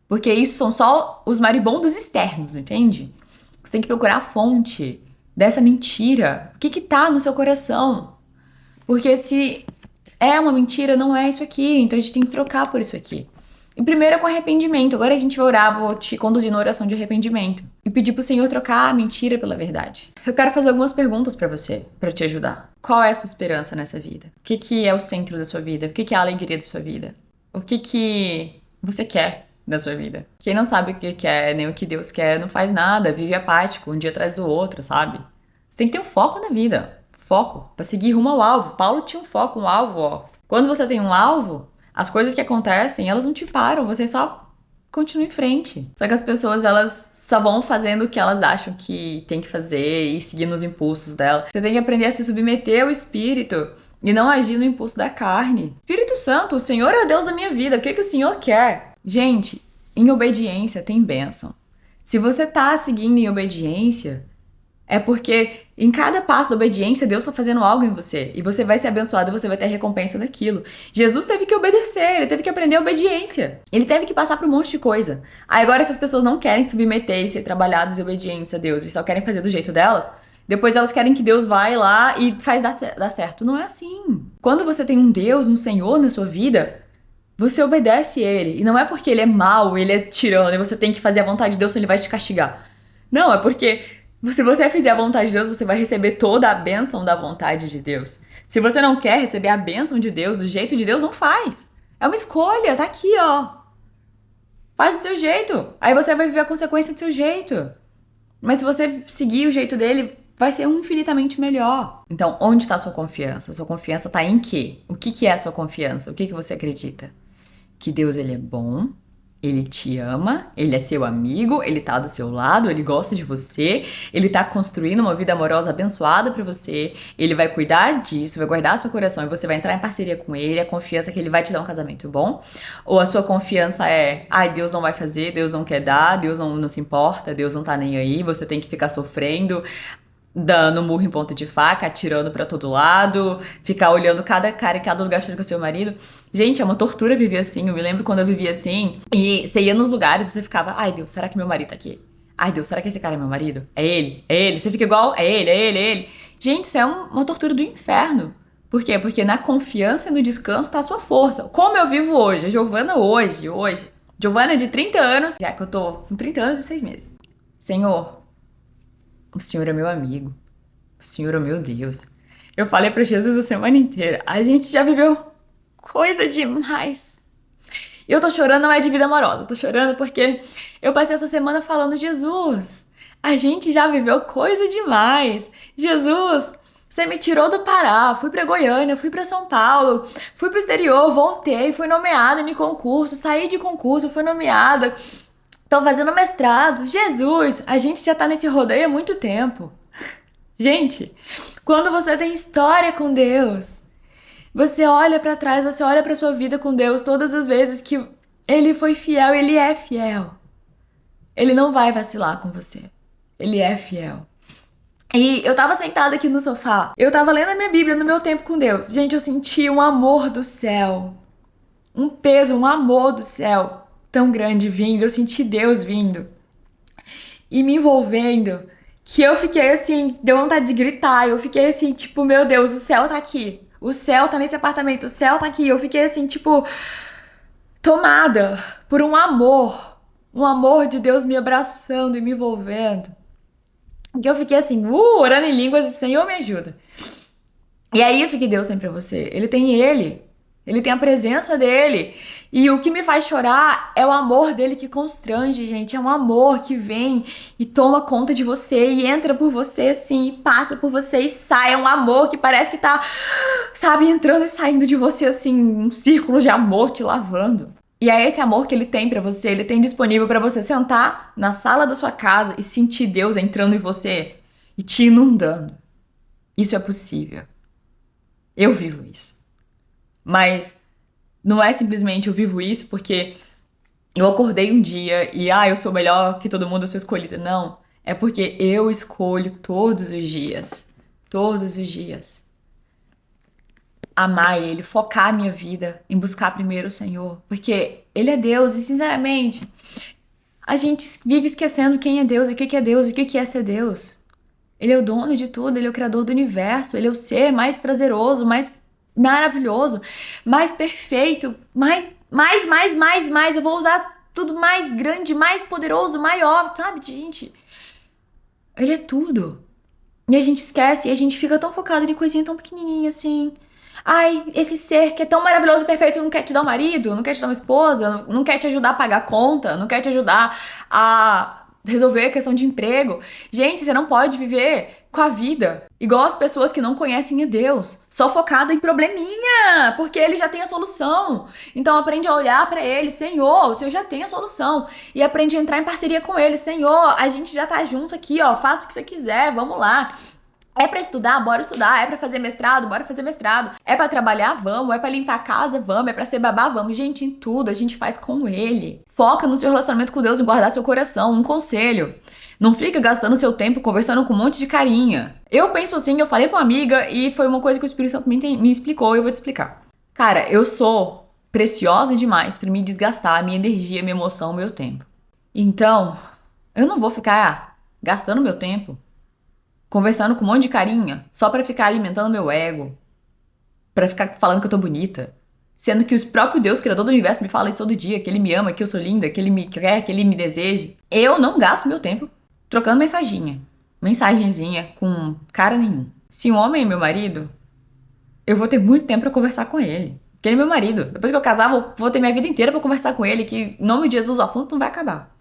Porque isso são só os maribondos externos, entende? Você tem que procurar a fonte dessa mentira. O que tá no seu coração? Porque se é uma mentira, não é isso aqui. Então a gente tem que trocar por isso aqui. E primeiro é com arrependimento. Agora a gente vai orar, vou te conduzir na oração de arrependimento. E pedir pro Senhor trocar a mentira pela verdade. Eu quero fazer algumas perguntas pra você, pra te ajudar. Qual é a sua esperança nessa vida? O que é o centro da sua vida? O que é a alegria da sua vida? O que você quer da sua vida? Quem não sabe o que quer, nem o que Deus quer, não faz nada, vive apático, um dia atrás do outro, sabe? Você tem que ter um foco na vida. Foco, pra seguir rumo ao alvo. Paulo tinha um foco, um alvo, ó. Quando você tem um alvo, as coisas que acontecem, elas não te param, você só continua em frente. Só que as pessoas, elas só vão fazendo o que elas acham que tem que fazer e seguindo os impulsos dela. Você tem que aprender a se submeter ao Espírito e não agir no impulso da carne. Espírito Santo, o Senhor é o Deus da minha vida, o que que o Senhor quer? Gente, em obediência tem bênção. Se você tá seguindo em obediência, é porque em cada passo da obediência, Deus está fazendo algo em você. E você vai ser abençoado e você vai ter a recompensa daquilo. Jesus teve que obedecer, ele teve que aprender a obediência. Ele teve que passar por um monte de coisa. Aí agora essas pessoas não querem se submeter e ser trabalhadas e obedientes a Deus. E só querem fazer do jeito delas. Depois elas querem que Deus vai lá e faz dar certo. Não é assim. Quando você tem um Deus, um Senhor na sua vida, você obedece ele. E não é porque ele é mau, ele é tirano, e você tem que fazer a vontade de Deus, senão ele vai te castigar. Não, é porque se você fizer a vontade de Deus, você vai receber toda a bênção da vontade de Deus. Se você não quer receber a bênção de Deus, do jeito de Deus, não faz. É uma escolha, tá aqui, ó. Faz do seu jeito. Aí você vai viver a consequência do seu jeito. Mas se você seguir o jeito dele, vai ser infinitamente melhor. Então, onde está a sua confiança? A sua confiança está em quê? O que é a sua confiança? O que você acredita? Que Deus, ele é bom, ele te ama, ele é seu amigo, ele tá do seu lado, ele gosta de você, ele tá construindo uma vida amorosa abençoada pra você, ele vai cuidar disso, vai guardar seu coração e você vai entrar em parceria com ele, a confiança que ele vai te dar um casamento bom? Ou a sua confiança é, ai, Deus não vai fazer, Deus não quer dar, Deus não se importa, Deus não tá nem aí, você tem que ficar sofrendo, dando murro em ponta de faca, atirando pra todo lado, ficar olhando cada cara em cada lugar achando que é seu marido. Gente, é uma tortura viver assim. Eu me lembro quando eu vivia assim, e você ia nos lugares e você ficava, ai Deus, será que meu marido tá aqui? Ai Deus, será que esse cara é meu marido? É ele? É ele? Você fica igual, é ele, é ele, é ele. Gente, isso é uma tortura do inferno. Por quê? Porque na confiança e no descanso tá a sua força. Como eu vivo hoje, a Giovana hoje. Giovana de 30 anos, já que eu tô com 30 anos e 6 meses. Senhor, o Senhor é meu amigo. O Senhor é meu Deus. Eu falei pra Jesus a semana inteira. A gente já viveu coisa demais. E eu tô chorando, não é de vida amorosa. Eu tô chorando porque eu passei essa semana falando, Jesus, a gente já viveu coisa demais. Jesus, você me tirou do Pará, fui pra Goiânia, fui pra São Paulo, fui pro exterior, voltei, fui nomeada em concurso, saí de concurso, fui nomeada. Tô fazendo mestrado. Jesus, a gente já tá nesse rodeio há muito tempo. Gente, quando você tem história com Deus, você olha pra trás, você olha pra sua vida com Deus todas as vezes que Ele foi fiel, Ele é fiel. Ele não vai vacilar com você. Ele é fiel. E eu tava sentada aqui no sofá, eu tava lendo a minha Bíblia no meu tempo com Deus. Gente, eu senti um amor do céu. Um peso, um amor do céu tão grande vindo. Eu senti Deus vindo e me envolvendo, que eu fiquei assim, deu vontade de gritar. Eu fiquei assim, tipo, meu Deus, o céu tá aqui. O céu tá nesse apartamento, o céu tá aqui. Eu fiquei assim, tipo, tomada por um amor de Deus me abraçando e me envolvendo. E eu fiquei assim, orando em línguas e Senhor me ajuda. E é isso que Deus tem pra você. Ele tem a presença dele. E o que me faz chorar é o amor dele que constrange, gente. É um amor que vem e toma conta de você e entra por você, assim, e passa por você e sai. É um amor que parece que tá, sabe, entrando e saindo de você, assim, um círculo de amor te lavando. E é esse amor que ele tem pra você. Ele tem disponível pra você sentar na sala da sua casa e sentir Deus entrando em você e te inundando. Isso é possível. Eu vivo isso. Mas não é simplesmente eu vivo isso porque eu acordei um dia e eu sou melhor que todo mundo, eu sou escolhida. Não, é porque eu escolho todos os dias, amar Ele, focar a minha vida em buscar primeiro o Senhor, porque Ele é Deus e, sinceramente, a gente vive esquecendo quem é Deus, o que é Deus, o que é ser Deus. Ele é o dono de tudo, Ele é o criador do universo, Ele é o ser mais prazeroso, mais maravilhoso, mais perfeito, mais mais, eu vou usar tudo mais grande, mais poderoso, maior, sabe, gente? Ele é tudo. E a gente esquece, e a gente fica tão focado em coisinha tão pequenininha assim. Ai, esse ser que é tão maravilhoso e perfeito não quer te dar um marido, não quer te dar uma esposa, não quer te ajudar a pagar a conta, não quer te ajudar a resolver a questão de emprego. Gente, você não pode viver com a vida igual as pessoas que não conhecem a Deus, só focada em probleminha, porque ele já tem a solução. Então aprende a olhar pra ele, Senhor, o Senhor já tem a solução. E aprende a entrar em parceria com ele, Senhor, a gente já tá junto aqui, ó, faça o que você quiser, vamos lá. É pra estudar? Bora estudar. É pra fazer mestrado? Bora fazer mestrado. É pra trabalhar? Vamos. É pra limpar a casa? Vamos. É pra ser babá? Vamos. Gente, em tudo a gente faz com ele. Foca no seu relacionamento com Deus e guardar seu coração. Um conselho. Não fica gastando seu tempo conversando com um monte de carinha. Eu penso assim, eu falei com uma amiga e foi uma coisa que o Espírito Santo me explicou e eu vou te explicar. Cara, eu sou preciosa demais pra me desgastar a minha energia, minha emoção, meu tempo. Então, eu não vou ficar gastando meu tempo conversando com um monte de carinha, só pra ficar alimentando meu ego, pra ficar falando que eu tô bonita. Sendo que o próprio Deus, Criador do Universo, me fala isso todo dia, que ele me ama, que eu sou linda, que ele me quer, que ele me deseja. Eu não gasto meu tempo trocando mensagenzinha com cara nenhum. Se um homem é meu marido, eu vou ter muito tempo pra conversar com ele. Porque ele é meu marido. Depois que eu casar, vou ter minha vida inteira pra conversar com ele, que em nome de Jesus o assunto não vai acabar.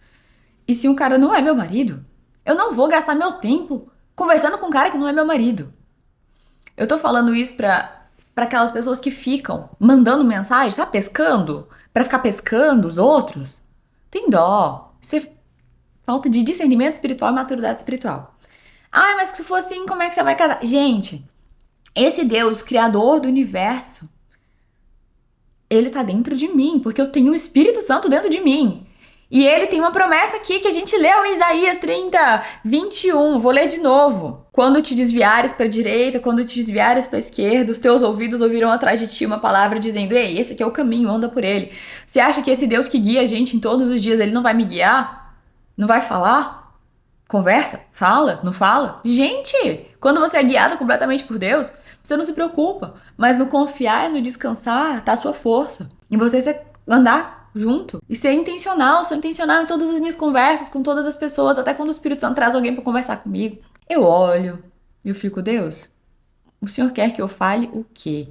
E se um cara não é meu marido, eu não vou gastar meu tempo conversando com um cara que não é meu marido. Eu tô falando isso pra aquelas pessoas que ficam mandando mensagem, sabe, pescando? Pra ficar pescando os outros. Tem dó. Isso é falta de discernimento espiritual e maturidade espiritual. Ai, mas se for assim, como é que você vai casar? Gente, esse Deus, criador do universo, ele tá dentro de mim, porque eu tenho o Espírito Santo dentro de mim. E ele tem uma promessa aqui que a gente leu em Isaías 30, 21. Vou ler de novo. Quando te desviares para a direita, quando te desviares para a esquerda, os teus ouvidos ouvirão atrás de ti uma palavra dizendo: ei, esse aqui é o caminho, anda por ele. Você acha que esse Deus que guia a gente em todos os dias, ele não vai me guiar? Não vai falar? Conversa? Fala? Não fala? Gente, quando você é guiada completamente por Deus, você não se preocupa. Mas no confiar e no descansar tá a sua força. Em você andar junto e ser intencional. Sou intencional em todas as minhas conversas com todas as pessoas, até quando o Espírito Santo traz alguém pra conversar comigo. Eu olho e eu fico: Deus, o Senhor quer que eu fale o quê?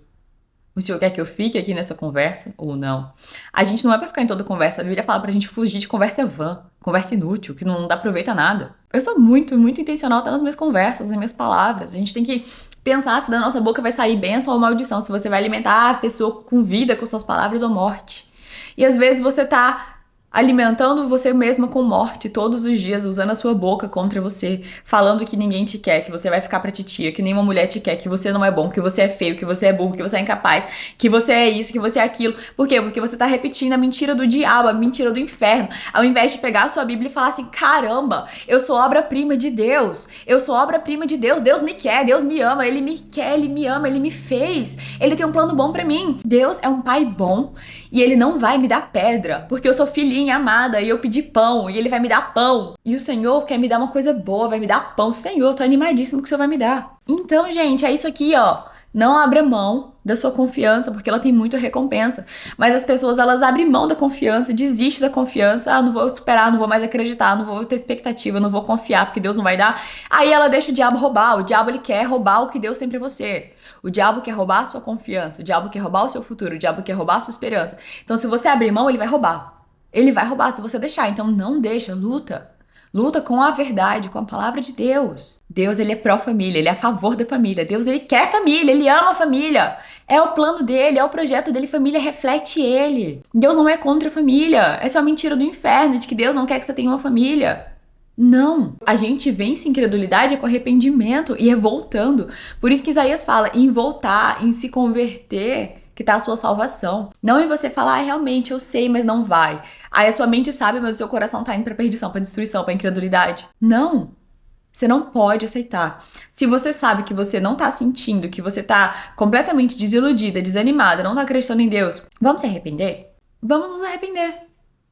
O Senhor quer que eu fique aqui nessa conversa ou não? A gente não é pra ficar em toda conversa. A Bíblia fala pra gente fugir de conversa vã, conversa inútil, que não dá proveito a nada. Eu sou muito, muito intencional até nas minhas conversas, nas minhas palavras. A gente tem que pensar se da nossa boca vai sair bênção ou maldição, se você vai alimentar a pessoa com vida com suas palavras ou morte. E às vezes você tá alimentando você mesma com morte todos os dias, usando a sua boca contra você, falando que ninguém te quer, que você vai ficar pra titia, que nenhuma mulher te quer, que você não é bom, que você é feio, que você é burro, que você é incapaz, que você é isso, que você é aquilo. Por quê? Porque você tá repetindo a mentira do diabo, a mentira do inferno, ao invés de pegar a sua Bíblia e falar assim: caramba, eu sou obra-prima de Deus, eu sou obra-prima de Deus, Deus me quer, Deus me ama, Ele me quer, Ele me ama, Ele me fez, Ele tem um plano bom pra mim. Deus é um pai bom e Ele não vai me dar pedra, porque eu sou filhinha amada e eu pedi pão e Ele vai me dar pão. E o Senhor quer me dar uma coisa boa, vai me dar pão. Senhor, tô animadíssimo que o Senhor vai me dar. Então, gente, é isso aqui, ó. Não abra mão da sua confiança, porque ela tem muita recompensa. Mas as pessoas, elas abrem mão da confiança, desistem da confiança. Ah, não vou superar, não vou mais acreditar, não vou ter expectativa, não vou confiar, porque Deus não vai dar. Aí ela deixa o diabo roubar. O diabo, ele quer roubar o que Deus tem pra você. O diabo quer roubar a sua confiança. O diabo quer roubar o seu futuro. O diabo quer roubar a sua esperança. Então, se você abrir mão, ele vai roubar. Ele vai roubar se você deixar. Então, não deixa, luta. Luta com a verdade, com a palavra de Deus. Deus, ele é pró-família, ele é a favor da família. Deus, ele quer família, ele ama a família. É o plano dele, é o projeto dele, família reflete ele. Deus não é contra a família. Essa é uma mentira do inferno, de que Deus não quer que você tenha uma família. Não. A gente vence incredulidade com arrependimento e é voltando. Por isso que Isaías fala em voltar, em se converter, que tá a sua salvação. Não em você falar: realmente, eu sei, mas não vai. Aí a sua mente sabe, mas o seu coração tá indo pra perdição, pra destruição, pra incredulidade. Não. Você não pode aceitar. Se você sabe que você não tá sentindo, que você tá completamente desiludida, desanimada, não tá acreditando em Deus, vamos se arrepender? Vamos nos arrepender.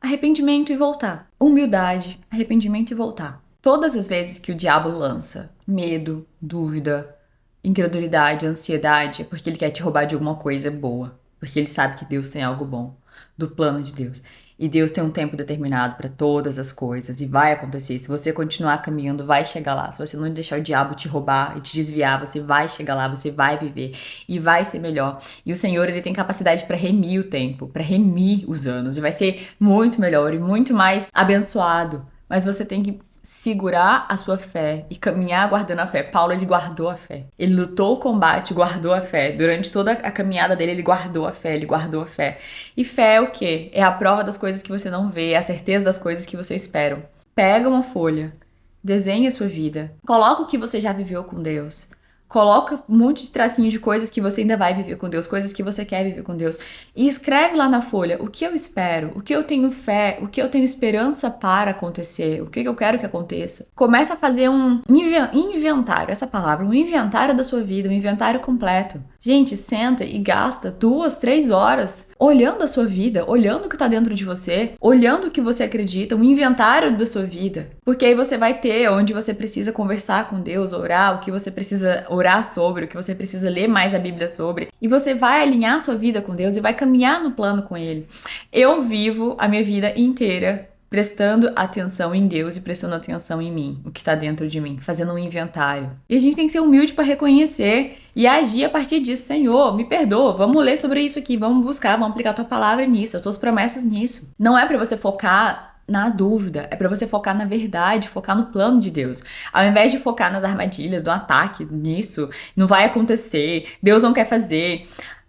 Arrependimento e voltar. Humildade, arrependimento e voltar. Todas as vezes que o diabo lança medo, dúvida, incredulidade, ansiedade, é porque ele quer te roubar de alguma coisa boa. Porque ele sabe que Deus tem algo bom. do plano de Deus. E Deus tem um tempo determinado para todas as coisas e vai acontecer. Se você continuar caminhando, vai chegar lá. Se você não deixar o diabo te roubar e te desviar, você vai chegar lá, você vai viver e vai ser melhor. E o Senhor, ele tem capacidade para remir o tempo, para remir os anos e vai ser muito melhor e muito mais abençoado. Mas você tem que segurar a sua fé e caminhar guardando a fé. Paulo, ele guardou a fé. Ele lutou o combate, guardou a fé. Durante toda a caminhada dele, ele guardou a fé, ele guardou a fé. E fé é o quê? É a prova das coisas que você não vê, é a certeza das coisas que você espera. Pega uma folha, desenha a sua vida, coloca o que você já viveu com Deus. Coloca um monte de tracinho de coisas que você ainda vai viver com Deus, coisas que você quer viver com Deus. E escreve lá na folha o que eu espero, o que eu tenho fé, o que eu tenho esperança para acontecer, o que eu quero que aconteça. Começa a fazer um inventário, essa palavra, um inventário da sua vida, um inventário completo. Gente, senta e gasta 2, 3 horas olhando a sua vida, olhando o que está dentro de você, olhando o que você acredita, um inventário da sua vida. Porque aí você vai ter onde você precisa conversar com Deus, orar, o que você precisa orar sobre, o que você precisa ler mais a Bíblia sobre. E você vai alinhar a sua vida com Deus e vai caminhar no plano com Ele. Eu vivo a minha vida inteira prestando atenção em Deus e prestando atenção em mim, o que está dentro de mim, fazendo um inventário. E a gente tem que ser humilde para reconhecer e agir a partir disso. Senhor, me perdoa, vamos ler sobre isso aqui, vamos buscar, vamos aplicar a tua palavra nisso, as tuas promessas nisso. Não é para você focar na dúvida, é para você focar na verdade, focar no plano de Deus. Ao invés de focar nas armadilhas, no ataque, nisso, não vai acontecer, Deus não quer fazer.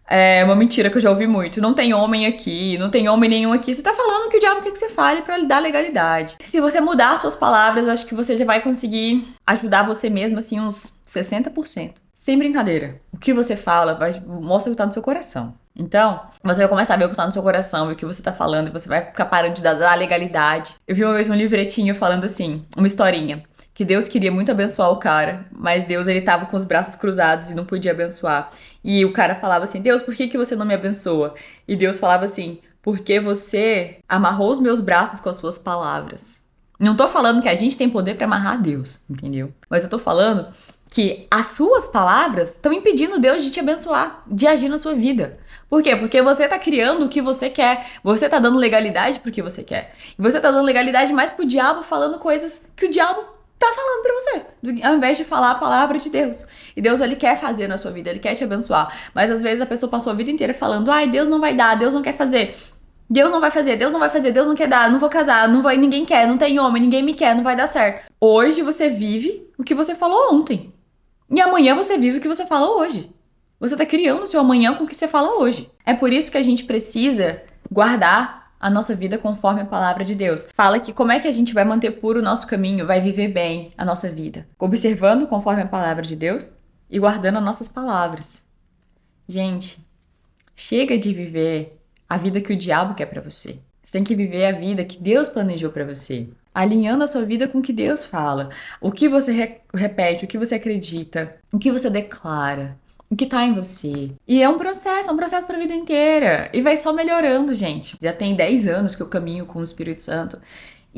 É uma mentira que eu já ouvi muito. Não tem homem aqui, não tem homem nenhum aqui. Você tá falando que o diabo quer que você fale pra lhe dar legalidade. Se você mudar as suas palavras, eu acho que você já vai conseguir ajudar você mesmo, assim, uns 60%. Sem brincadeira. O que você fala mostra o que tá no seu coração. Então, você vai começar a ver o que tá no seu coração, o que você tá falando, e você vai ficar parando de dar legalidade. Eu vi uma vez um livretinho falando assim, uma historinha. Que Deus queria muito abençoar o cara, mas Deus, ele tava com os braços cruzados e não podia abençoar. E o cara falava assim, Deus, por que você não me abençoa? E Deus falava assim, porque você amarrou os meus braços com as suas palavras. Não tô falando que a gente tem poder pra amarrar Deus, entendeu? Mas eu tô falando que as suas palavras estão impedindo Deus de te abençoar, de agir na sua vida. Por quê? Porque você tá criando o que você quer. Você tá dando legalidade pro que você quer. E você tá dando legalidade mais pro diabo falando coisas que o diabo tá falando pra você, ao invés de falar a palavra de Deus. E Deus, ele quer fazer na sua vida, ele quer te abençoar. Mas às vezes a pessoa passou a vida inteira falando, ai, Deus não vai dar, Deus não quer fazer. Deus não vai fazer, Deus não vai fazer, Deus não quer dar, não vou casar, não vai, ninguém quer, não tem homem, ninguém me quer, não vai dar certo. Hoje você vive o que você falou ontem. E amanhã você vive o que você falou hoje. Você tá criando o seu amanhã com o que você fala hoje. É por isso que a gente precisa guardar a nossa vida conforme a palavra de Deus. Fala que como é que a gente vai manter puro o nosso caminho, vai viver bem a nossa vida. Observando conforme a palavra de Deus e guardando as nossas palavras. Gente, chega de viver a vida que o diabo quer pra você. Você tem que viver a vida que Deus planejou pra você. Alinhando a sua vida com o que Deus fala. O que você repete, o que você acredita, o que você declara. O que tá em você. E é um processo pra vida inteira. E vai só melhorando, gente. Já tem 10 anos que eu caminho com o Espírito Santo.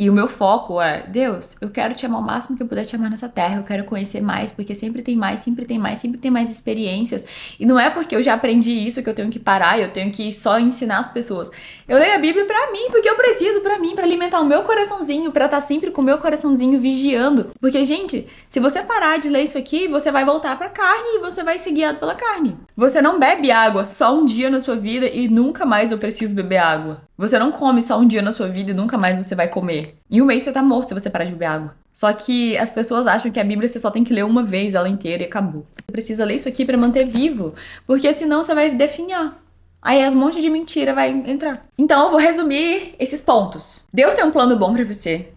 E o meu foco é, Deus, eu quero te amar o máximo que eu puder te amar nessa terra, eu quero conhecer mais, porque sempre tem mais, sempre tem mais, sempre tem mais experiências. E não é porque eu já aprendi isso que eu tenho que parar, eu tenho que só ensinar as pessoas. Eu leio a Bíblia pra mim, porque eu preciso pra mim, pra alimentar o meu coraçãozinho, pra estar sempre com o meu coraçãozinho vigiando. Porque, gente, se você parar de ler isso aqui, você vai voltar pra carne e você vai ser guiado pela carne. Você não bebe água só um dia na sua vida e nunca mais eu preciso beber água. Você não come só um dia na sua vida e nunca mais você vai comer. Em um mês você tá morto se você parar de beber água. Só que as pessoas acham que a Bíblia você só tem que ler uma vez ela inteira e acabou. Você precisa ler isso aqui pra manter vivo, porque senão você vai definhar. Aí as monte de mentira vai entrar. Então eu vou resumir esses pontos. Deus tem um plano bom pra você.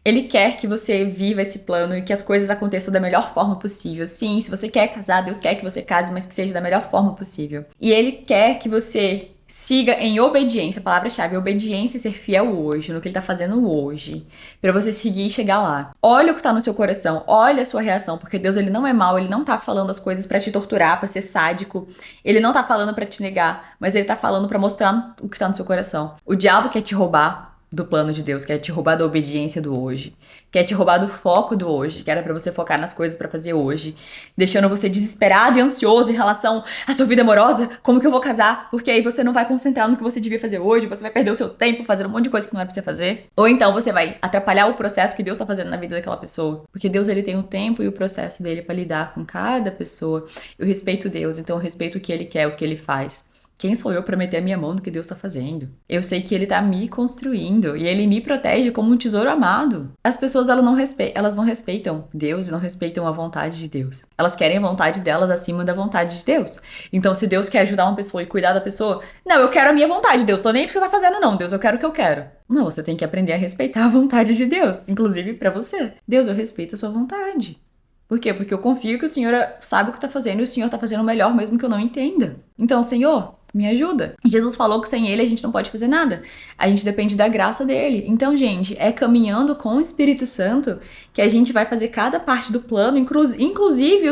Ele quer que você viva esse plano e que as coisas aconteçam da melhor forma possível. Sim, se você quer casar, Deus quer que você case, mas que seja da melhor forma possível. E Ele quer que você siga em obediência, a palavra-chave, obediência e ser fiel hoje, no que ele tá fazendo hoje, pra você seguir e chegar lá. Olha o que tá no seu coração, olha a sua reação, porque Deus, ele não é mau, ele não tá falando as coisas pra te torturar, pra ser sádico, ele não tá falando pra te negar, mas ele tá falando pra mostrar o que tá no seu coração. O diabo quer te roubar, do plano de Deus, quer te roubar da obediência do hoje, quer te roubar do foco do hoje, que era pra você focar nas coisas pra fazer hoje, deixando você desesperado e ansioso em relação à sua vida amorosa, como que eu vou casar? Porque aí você não vai concentrar no que você devia fazer hoje, você vai perder o seu tempo fazendo um monte de coisa que não é pra você fazer. Ou então você vai atrapalhar o processo que Deus tá fazendo na vida daquela pessoa, porque Deus, ele tem o tempo e o processo dele pra lidar com cada pessoa. Eu respeito Deus, então eu respeito o que ele quer, o que ele faz. Quem sou eu pra meter a minha mão no que Deus tá fazendo? Eu sei que ele tá me construindo e ele me protege como um tesouro amado. As pessoas, elas não respeitam Deus e não respeitam a vontade de Deus. Elas querem a vontade delas acima da vontade de Deus. Então, se Deus quer ajudar uma pessoa e cuidar da pessoa, não, eu quero a minha vontade, Deus, tô nem o que você tá fazendo não, Deus, eu quero o que eu quero. Não, você tem que aprender a respeitar a vontade de Deus, inclusive pra você. Deus, eu respeito a sua vontade. Por quê? Porque eu confio que o Senhor sabe o que tá fazendo e o Senhor tá fazendo o melhor mesmo que eu não entenda. Então, Senhor, me ajuda. Jesus falou que sem ele a gente não pode fazer nada. A gente depende da graça dele. Então, gente, é caminhando com o Espírito Santo que a gente vai fazer cada parte do plano, inclusive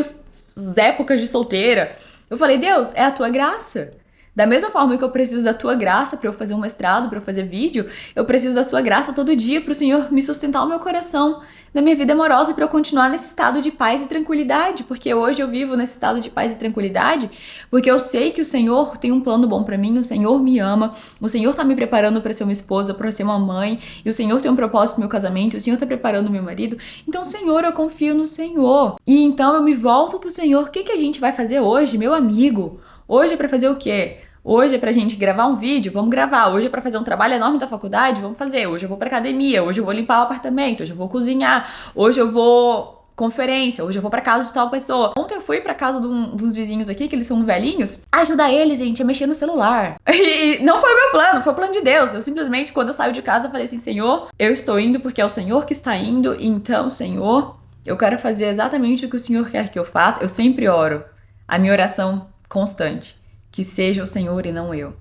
os épocas de solteira. Eu falei, Deus, é a tua graça. Da mesma forma que eu preciso da tua graça para eu fazer um mestrado, para eu fazer vídeo, eu preciso da sua graça todo dia para o Senhor me sustentar o meu coração na minha vida amorosa, para eu continuar nesse estado de paz e tranquilidade, porque hoje eu vivo nesse estado de paz e tranquilidade, porque eu sei que o Senhor tem um plano bom para mim, o Senhor me ama, o Senhor tá me preparando para ser uma esposa, para ser uma mãe, e o Senhor tem um propósito pro meu casamento, o Senhor tá preparando o meu marido. Então, Senhor, eu confio no Senhor. E então eu me volto pro Senhor. O que a gente vai fazer hoje, meu amigo? Hoje é para fazer o quê? Hoje é pra gente gravar um vídeo, vamos gravar. Hoje é pra fazer um trabalho enorme da faculdade, vamos fazer. Hoje eu vou pra academia, hoje eu vou limpar o apartamento, hoje eu vou cozinhar, hoje eu vou conferência, hoje eu vou pra casa de tal pessoa. Ontem eu fui pra casa dos vizinhos aqui, que eles são velhinhos, ajudar eles, gente, a mexer no celular. E não foi o meu plano, foi o plano de Deus. Eu simplesmente, quando eu saio de casa, falei assim, Senhor, eu estou indo porque é o Senhor que está indo, então, Senhor, eu quero fazer exatamente o que o Senhor quer que eu faça. Eu sempre oro, a minha oração constante. Que seja o Senhor e não eu.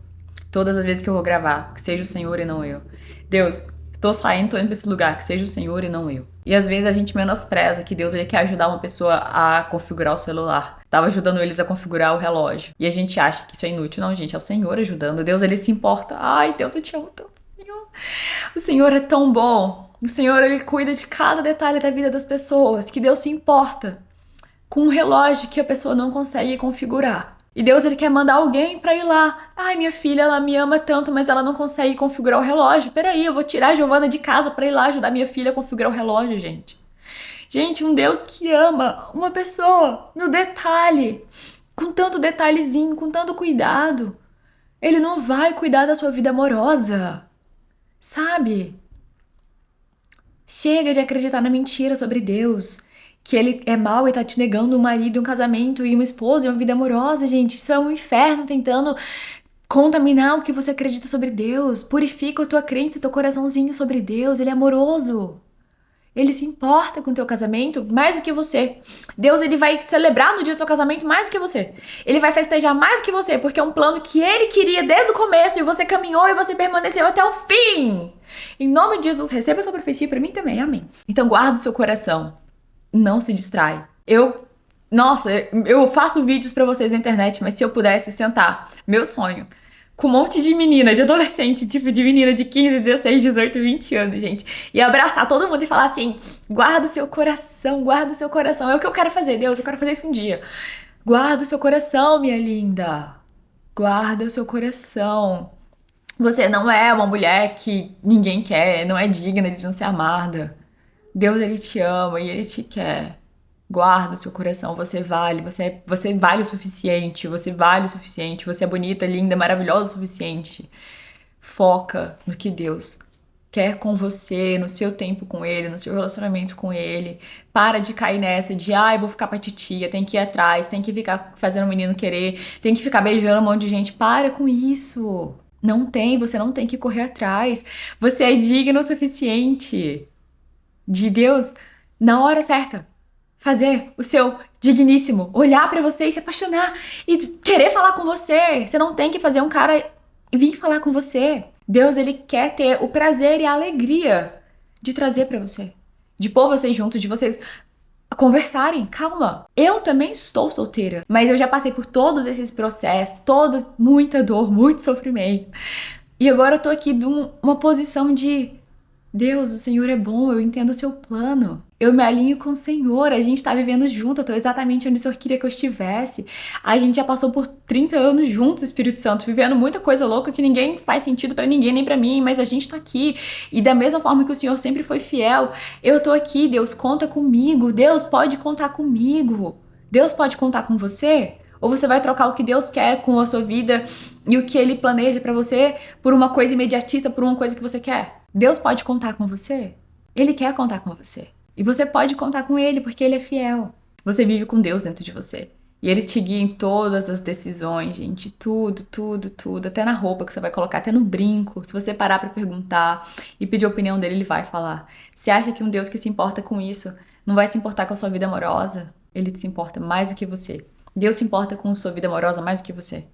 Todas as vezes que eu vou gravar, que seja o Senhor e não eu. Deus, tô saindo, tô indo pra esse lugar, que seja o Senhor e não eu. E às vezes a gente menospreza que Deus, ele quer ajudar uma pessoa a configurar o celular. Tava ajudando eles a configurar o relógio. E a gente acha que isso é inútil. Não, gente, é o Senhor ajudando. Deus, ele se importa. Ai, Deus, eu te amo tanto, Senhor. O Senhor é tão bom. O Senhor, ele cuida de cada detalhe da vida das pessoas. Que Deus se importa com um relógio que a pessoa não consegue configurar. E Deus, ele quer mandar alguém pra ir lá. Ai, minha filha, ela me ama tanto, mas ela não consegue configurar o relógio. Peraí, eu vou tirar a Giovana de casa pra ir lá ajudar minha filha a configurar o relógio, gente. Gente, um Deus que ama uma pessoa no detalhe, com tanto detalhezinho, com tanto cuidado. Ele não vai cuidar da sua vida amorosa, sabe? Chega de acreditar na mentira sobre Deus. Que ele é mau e tá te negando um marido, um casamento e uma esposa e uma vida amorosa, gente. Isso é um inferno tentando contaminar o que você acredita sobre Deus. Purifica a tua crença, teu coraçãozinho sobre Deus. Ele é amoroso. Ele se importa com o teu casamento mais do que você. Deus, ele vai celebrar no dia do seu casamento mais do que você. Ele vai festejar mais do que você, porque é um plano que ele queria desde o começo e você caminhou e você permaneceu até o fim. Em nome de Jesus, receba essa profecia pra mim também, amém. Então guarda o seu coração. Não se distrai. Nossa, eu faço vídeos pra vocês na internet, mas se eu pudesse sentar, meu sonho, com um monte de menina, de adolescente, tipo de menina de 15, 16, 18, 20 anos, gente, e abraçar todo mundo e falar assim, guarda o seu coração, guarda o seu coração. É o que eu quero fazer, Deus, eu quero fazer isso um dia. Guarda o seu coração, minha linda. Guarda o seu coração. Você não é uma mulher que ninguém quer, não é digna de não ser amada. Deus, ele te ama e ele te quer. Guarda o seu coração, você vale, você vale o suficiente, você vale o suficiente, você é bonita, linda, maravilhosa o suficiente. Foca no que Deus quer com você, no seu tempo com ele, no seu relacionamento com ele. Para de cair nessa de, eu vou ficar pra titia, tem que ir atrás, tem que ficar fazendo o menino querer, tem que ficar beijando um monte de gente. Para com isso. Você não tem que correr atrás. Você é digno o suficiente de Deus, na hora certa, fazer o seu digníssimo, olhar pra você e se apaixonar e querer falar com você. Você não tem que fazer um cara vir falar com você. Deus, ele quer ter o prazer e a alegria de trazer pra você, de pôr vocês juntos, de vocês conversarem. Calma, eu também estou solteira, mas eu já passei por todos esses processos, muita dor, muito sofrimento, E agora eu tô aqui de uma posição de Deus, o Senhor é bom, eu entendo o seu plano. Eu me alinho com o Senhor, a gente tá vivendo junto, eu tô exatamente onde o Senhor queria que eu estivesse. A gente já passou por 30 anos juntos, Espírito Santo, vivendo muita coisa louca que ninguém faz sentido pra ninguém, nem pra mim, mas a gente tá aqui. E da mesma forma que o Senhor sempre foi fiel, eu tô aqui, Deus conta comigo, Deus pode contar comigo. Deus pode contar com você? Ou você vai trocar o que Deus quer com a sua vida e o que Ele planeja pra você por uma coisa imediatista, por uma coisa que você quer? Deus pode contar com você? Ele quer contar com você. E você pode contar com Ele, porque Ele é fiel. Você vive com Deus dentro de você. E Ele te guia em todas as decisões, gente. Tudo, tudo, tudo. Até na roupa que você vai colocar, até no brinco. Se você parar pra perguntar e pedir a opinião dele, Ele vai falar. Você acha que um Deus que se importa com isso não vai se importar com a sua vida amorosa? Ele se importa mais do que você. Deus se importa com a sua vida amorosa mais do que você.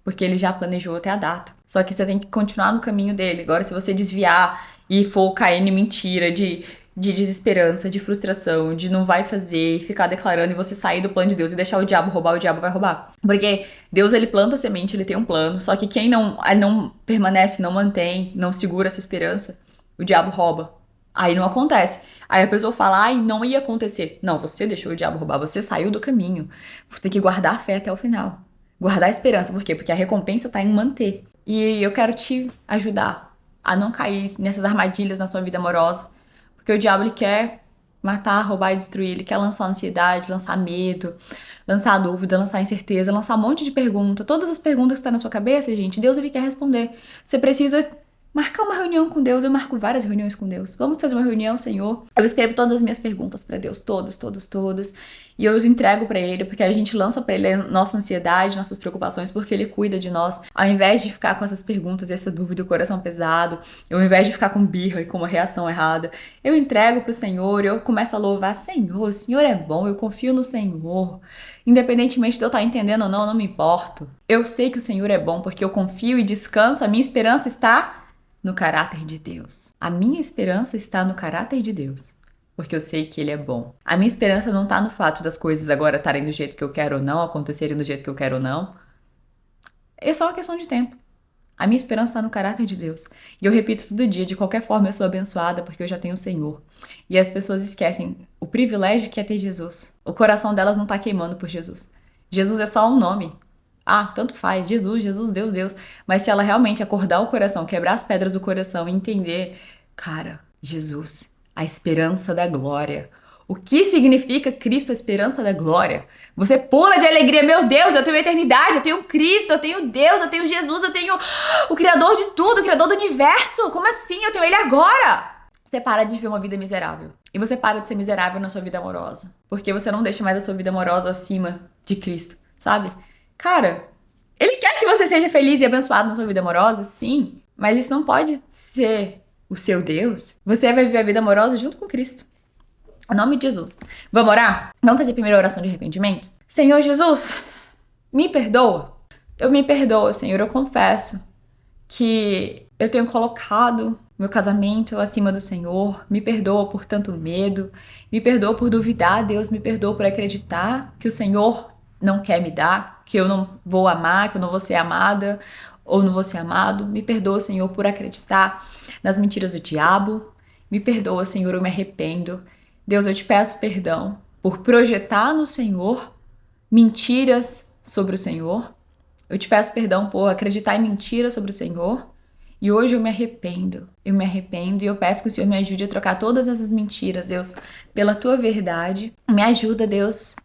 Porque Ele já planejou até a data. Só que você tem que continuar no caminho dele. Agora, se você desviar e for cair em mentira, de desesperança, de frustração, de não vai fazer, e ficar declarando e você sair do plano de Deus e deixar o diabo roubar, o diabo vai roubar. Porque Deus, ele planta a semente, ele tem um plano. Só que quem não permanece, não mantém, não segura essa esperança, o diabo rouba. Aí não acontece. Aí a pessoa fala, ai, não ia acontecer. Não, você deixou o diabo roubar, você saiu do caminho. Você tem que guardar a fé até o final. Guardar a esperança, por quê? Porque a recompensa tá em manter. E eu quero te ajudar a não cair nessas armadilhas na sua vida amorosa. Porque o diabo, ele quer matar, roubar e destruir. Ele quer lançar ansiedade, lançar medo, lançar dúvida, lançar incerteza, lançar um monte de perguntas. Todas as perguntas que estão na sua cabeça, gente, Deus, ele quer responder. Você precisa marcar uma reunião com Deus. Eu marco várias reuniões com Deus. Vamos fazer uma reunião, Senhor? Eu escrevo todas as minhas perguntas para Deus, todas. E eu os entrego para Ele, porque a gente lança para Ele nossa ansiedade, nossas preocupações, porque Ele cuida de nós. Ao invés de ficar com essas perguntas, essa dúvida, o coração pesado, ao invés de ficar com birra e com uma reação errada, eu entrego pro Senhor, eu começo a louvar, Senhor, o Senhor é bom, eu confio no Senhor. Independentemente de eu estar entendendo ou não, eu não me importo. Eu sei que o Senhor é bom, porque eu confio e descanso, a minha esperança está no caráter de Deus. A minha esperança está no caráter de Deus, porque eu sei que Ele é bom. A minha esperança não está no fato das coisas agora estarem do jeito que eu quero ou não, acontecerem do jeito que eu quero ou não. É só uma questão de tempo. A minha esperança está no caráter de Deus. E eu repito todo dia, de qualquer forma eu sou abençoada porque eu já tenho o Senhor. E as pessoas esquecem o privilégio que é ter Jesus. O coração delas não está queimando por Jesus. Jesus é só um nome. Ah, tanto faz, Jesus, Jesus, Deus, Deus. Mas se ela realmente acordar o coração, quebrar as pedras do coração e entender, cara, Jesus, a esperança da glória. O que significa Cristo, a esperança da glória? Você pula de alegria, meu Deus, eu tenho a eternidade, eu tenho Cristo, eu tenho Deus, eu tenho Jesus, eu tenho o Criador de tudo, o Criador do universo. Como assim? Eu tenho Ele agora. Você para de viver uma vida miserável. E você para de ser miserável na sua vida amorosa. Porque você não deixa mais a sua vida amorosa acima de Cristo, sabe? Cara, Ele quer que você seja feliz e abençoado na sua vida amorosa, sim. Mas isso não pode ser o seu Deus. Você vai viver a vida amorosa junto com Cristo. Em nome de Jesus. Vamos orar? Vamos fazer a primeira oração de arrependimento? Senhor Jesus, me perdoa. Eu me perdoo, Senhor. Eu confesso que eu tenho colocado meu casamento acima do Senhor. Me perdoa por tanto medo. Me perdoa por duvidar, Deus. Me perdoa por acreditar que o Senhor não quer me dar, que eu não vou amar, que eu não vou ser amada ou não vou ser amado. Me perdoa, Senhor, por acreditar nas mentiras do diabo. Me perdoa, Senhor, eu me arrependo. Deus, eu te peço perdão por projetar no Senhor mentiras sobre o Senhor. Eu te peço perdão por acreditar em mentiras sobre o Senhor. E hoje eu me arrependo. Eu me arrependo e eu peço que o Senhor me ajude a trocar todas essas mentiras, Deus, pela tua verdade. Me ajuda, Deus,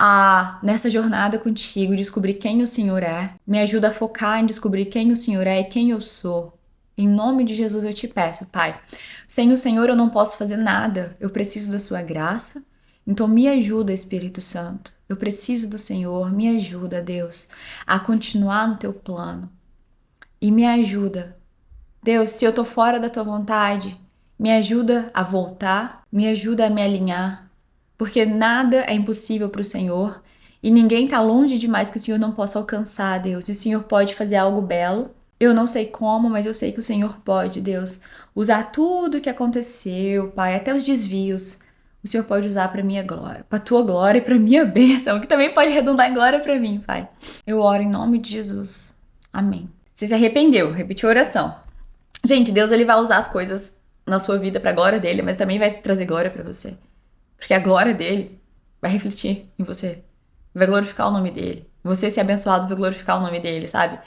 a, nessa jornada contigo, descobrir quem o Senhor é. Me ajuda a focar em descobrir quem o Senhor é e quem eu sou. Em nome de Jesus eu te peço, Pai. Sem o Senhor eu não posso fazer nada. Eu preciso da sua graça. Então me ajuda, Espírito Santo. Eu preciso do Senhor. Me ajuda, Deus, a continuar no teu plano. E me ajuda, Deus, se eu tô fora da tua vontade, me ajuda a voltar. Me ajuda a me alinhar. Porque nada é impossível para o Senhor. E ninguém tá longe demais que o Senhor não possa alcançar, Deus. E o Senhor pode fazer algo belo. Eu não sei como, mas eu sei que o Senhor pode, Deus, usar tudo que aconteceu, Pai, até os desvios. O Senhor pode usar para minha glória, para tua glória e para minha bênção, que também pode redundar em glória para mim, Pai. Eu oro em nome de Jesus. Amém. Você se arrependeu, repetiu a oração. Gente, Deus ele vai usar as coisas na sua vida pra glória dele, mas também vai trazer glória pra você. Porque a glória dele vai refletir em você. Vai glorificar o nome dele. Você ser abençoado vai glorificar o nome dele, sabe?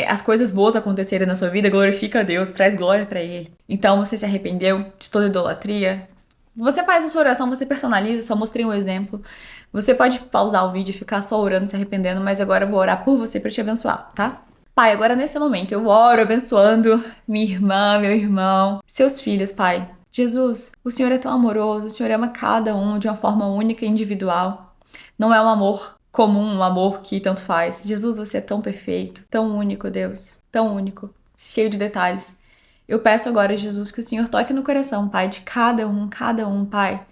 As coisas boas acontecerem na sua vida, glorifica a Deus, traz glória pra ele. Então você se arrependeu de toda idolatria. Você faz a sua oração, você personaliza, só mostrei um exemplo. Você pode pausar o vídeo e ficar só orando, se arrependendo, mas agora eu vou orar por você pra te abençoar, tá? Pai, agora nesse momento eu oro abençoando minha irmã, meu irmão, seus filhos, Pai. Jesus, o Senhor é tão amoroso, o Senhor ama cada um de uma forma única e individual. Não é um amor comum, um amor que tanto faz. Jesus, você é tão perfeito, tão único, Deus, tão único, cheio de detalhes. Eu peço agora, Jesus, que o Senhor toque no coração, Pai, de cada um, Pai.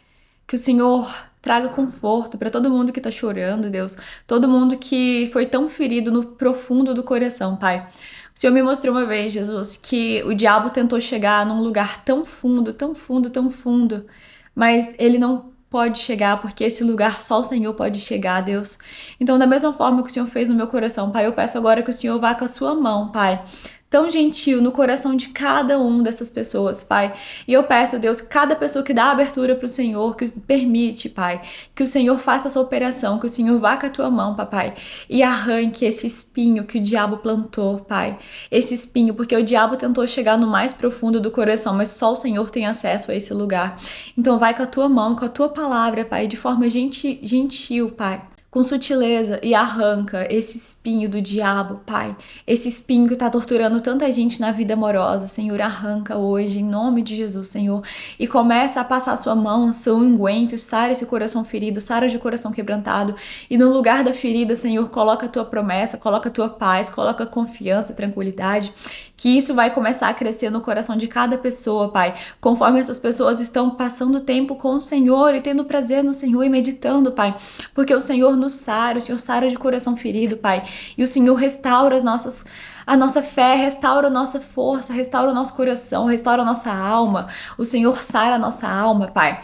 Que o Senhor traga conforto para todo mundo que tá chorando, Deus. Todo mundo que foi tão ferido no profundo do coração, Pai. O Senhor me mostrou uma vez, Jesus, que o diabo tentou chegar num lugar tão fundo, tão fundo, tão fundo, mas ele não pode chegar, porque esse lugar só o Senhor pode chegar, Deus. Então, da mesma forma que o Senhor fez no meu coração, Pai, eu peço agora que o Senhor vá com a sua mão, Pai, tão gentil no coração de cada um dessas pessoas, Pai. E eu peço, Deus, cada pessoa que dá abertura pro Senhor, que permite, Pai, que o Senhor faça essa operação, que o Senhor vá com a tua mão, Papai, e arranque esse espinho que o diabo plantou, Pai. Esse espinho, porque o diabo tentou chegar no mais profundo do coração, mas só o Senhor tem acesso a esse lugar. Então vai com a tua mão, com a tua palavra, Pai, de forma gentil, Pai, com sutileza, e arranca esse espinho do diabo, Pai. Esse espinho que tá torturando tanta gente na vida amorosa, Senhor, arranca hoje, em nome de Jesus, Senhor. E começa a passar a sua mão, o seu unguento, sara esse coração ferido, sara de coração quebrantado. E no lugar da ferida, Senhor, coloca a tua promessa, coloca a tua paz, coloca confiança, tranquilidade. Que isso vai começar a crescer no coração de cada pessoa, Pai. Conforme essas pessoas estão passando tempo com o Senhor e tendo prazer no Senhor e meditando, Pai. Porque o Senhor nos sara, o Senhor sara de coração ferido, Pai. E o Senhor restaura a nossa fé, restaura a nossa força, restaura o nosso coração, restaura a nossa alma. O Senhor sara a nossa alma, Pai.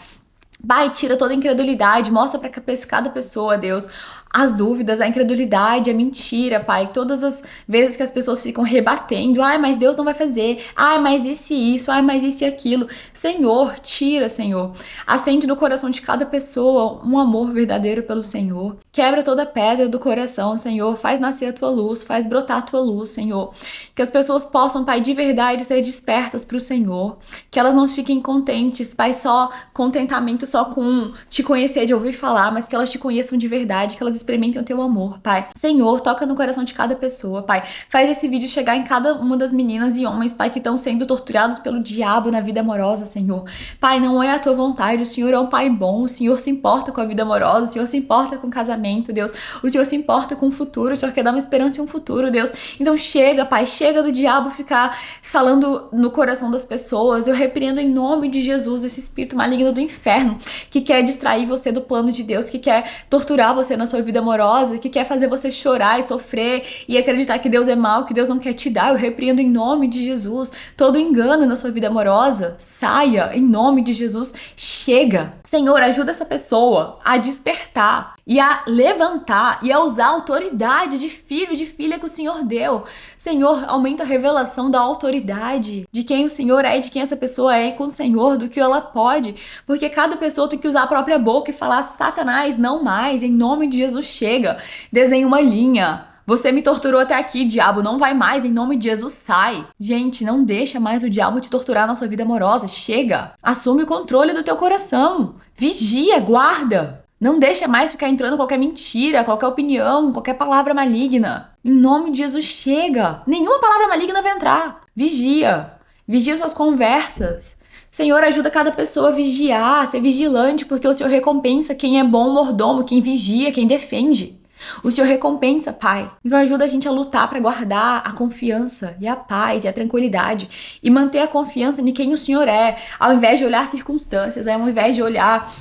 Pai, tira toda a incredulidade, mostra para cada pessoa, Deus, as dúvidas, a incredulidade, a mentira, Pai. Todas as vezes que as pessoas ficam rebatendo, ai, mas Deus não vai fazer, ai, mas isso, ai, mas isso e aquilo. Senhor, tira, Senhor. Acende no coração de cada pessoa um amor verdadeiro pelo Senhor. Quebra toda pedra do coração, Senhor. Faz nascer a tua luz, faz brotar a tua luz, Senhor. Que as pessoas possam, Pai, de verdade ser despertas para o Senhor. Que elas não fiquem contentes, Pai, só contentamento só com te conhecer, de ouvir falar, mas que elas te conheçam de verdade, que elas experimentem o teu amor, Pai. Senhor, toca no coração de cada pessoa, Pai. Faz esse vídeo chegar em cada uma das meninas e homens, Pai, que estão sendo torturados pelo diabo na vida amorosa, Senhor. Pai, não é a tua vontade, o Senhor é um Pai bom, o Senhor se importa com a vida amorosa, o Senhor se importa com o casamento, Deus. O Senhor se importa com o futuro, o Senhor quer dar uma esperança e um futuro, Deus. Então chega, Pai, chega do diabo ficar falando no coração das pessoas. Eu repreendo em nome de Jesus esse espírito maligno do inferno que quer distrair você do plano de Deus, que quer torturar você na sua vida amorosa, que quer fazer você chorar e sofrer e acreditar que Deus é mau, que Deus não quer te dar. Eu repreendo em nome de Jesus todo engano na sua vida amorosa. Saia em nome de Jesus. Chega. Senhor, ajuda essa pessoa a despertar e a levantar e a usar a autoridade de filho, de filha que o Senhor deu. Senhor, aumenta a revelação da autoridade de quem o Senhor é e de quem essa pessoa é com o Senhor, do que ela pode, porque cada pessoa tem que usar a própria boca e falar: Satanás, não mais, em nome de Jesus, chega. Desenha uma linha. Você me torturou até aqui, diabo, não vai mais, em nome de Jesus, sai. Gente, não deixa mais o diabo te torturar na sua vida amorosa, chega. Assume o controle do teu coração. Vigia, guarda. Não deixa mais ficar entrando qualquer mentira, qualquer opinião, qualquer palavra maligna. Em nome de Jesus, chega. Nenhuma palavra maligna vai entrar. Vigia. Vigia suas conversas. Senhor, ajuda cada pessoa a vigiar, a ser vigilante, porque o Senhor recompensa quem é bom mordomo, quem vigia, quem defende. O Senhor recompensa, Pai. Então ajuda a gente a lutar para guardar a confiança e a paz e a tranquilidade e manter a confiança em quem o Senhor é, ao invés de olhar circunstâncias, ao invés de olhar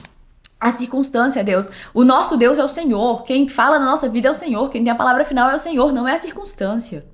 a circunstância, Deus. O nosso Deus é o Senhor. Quem fala na nossa vida é o Senhor. Quem tem a palavra final é o Senhor, não é a circunstância.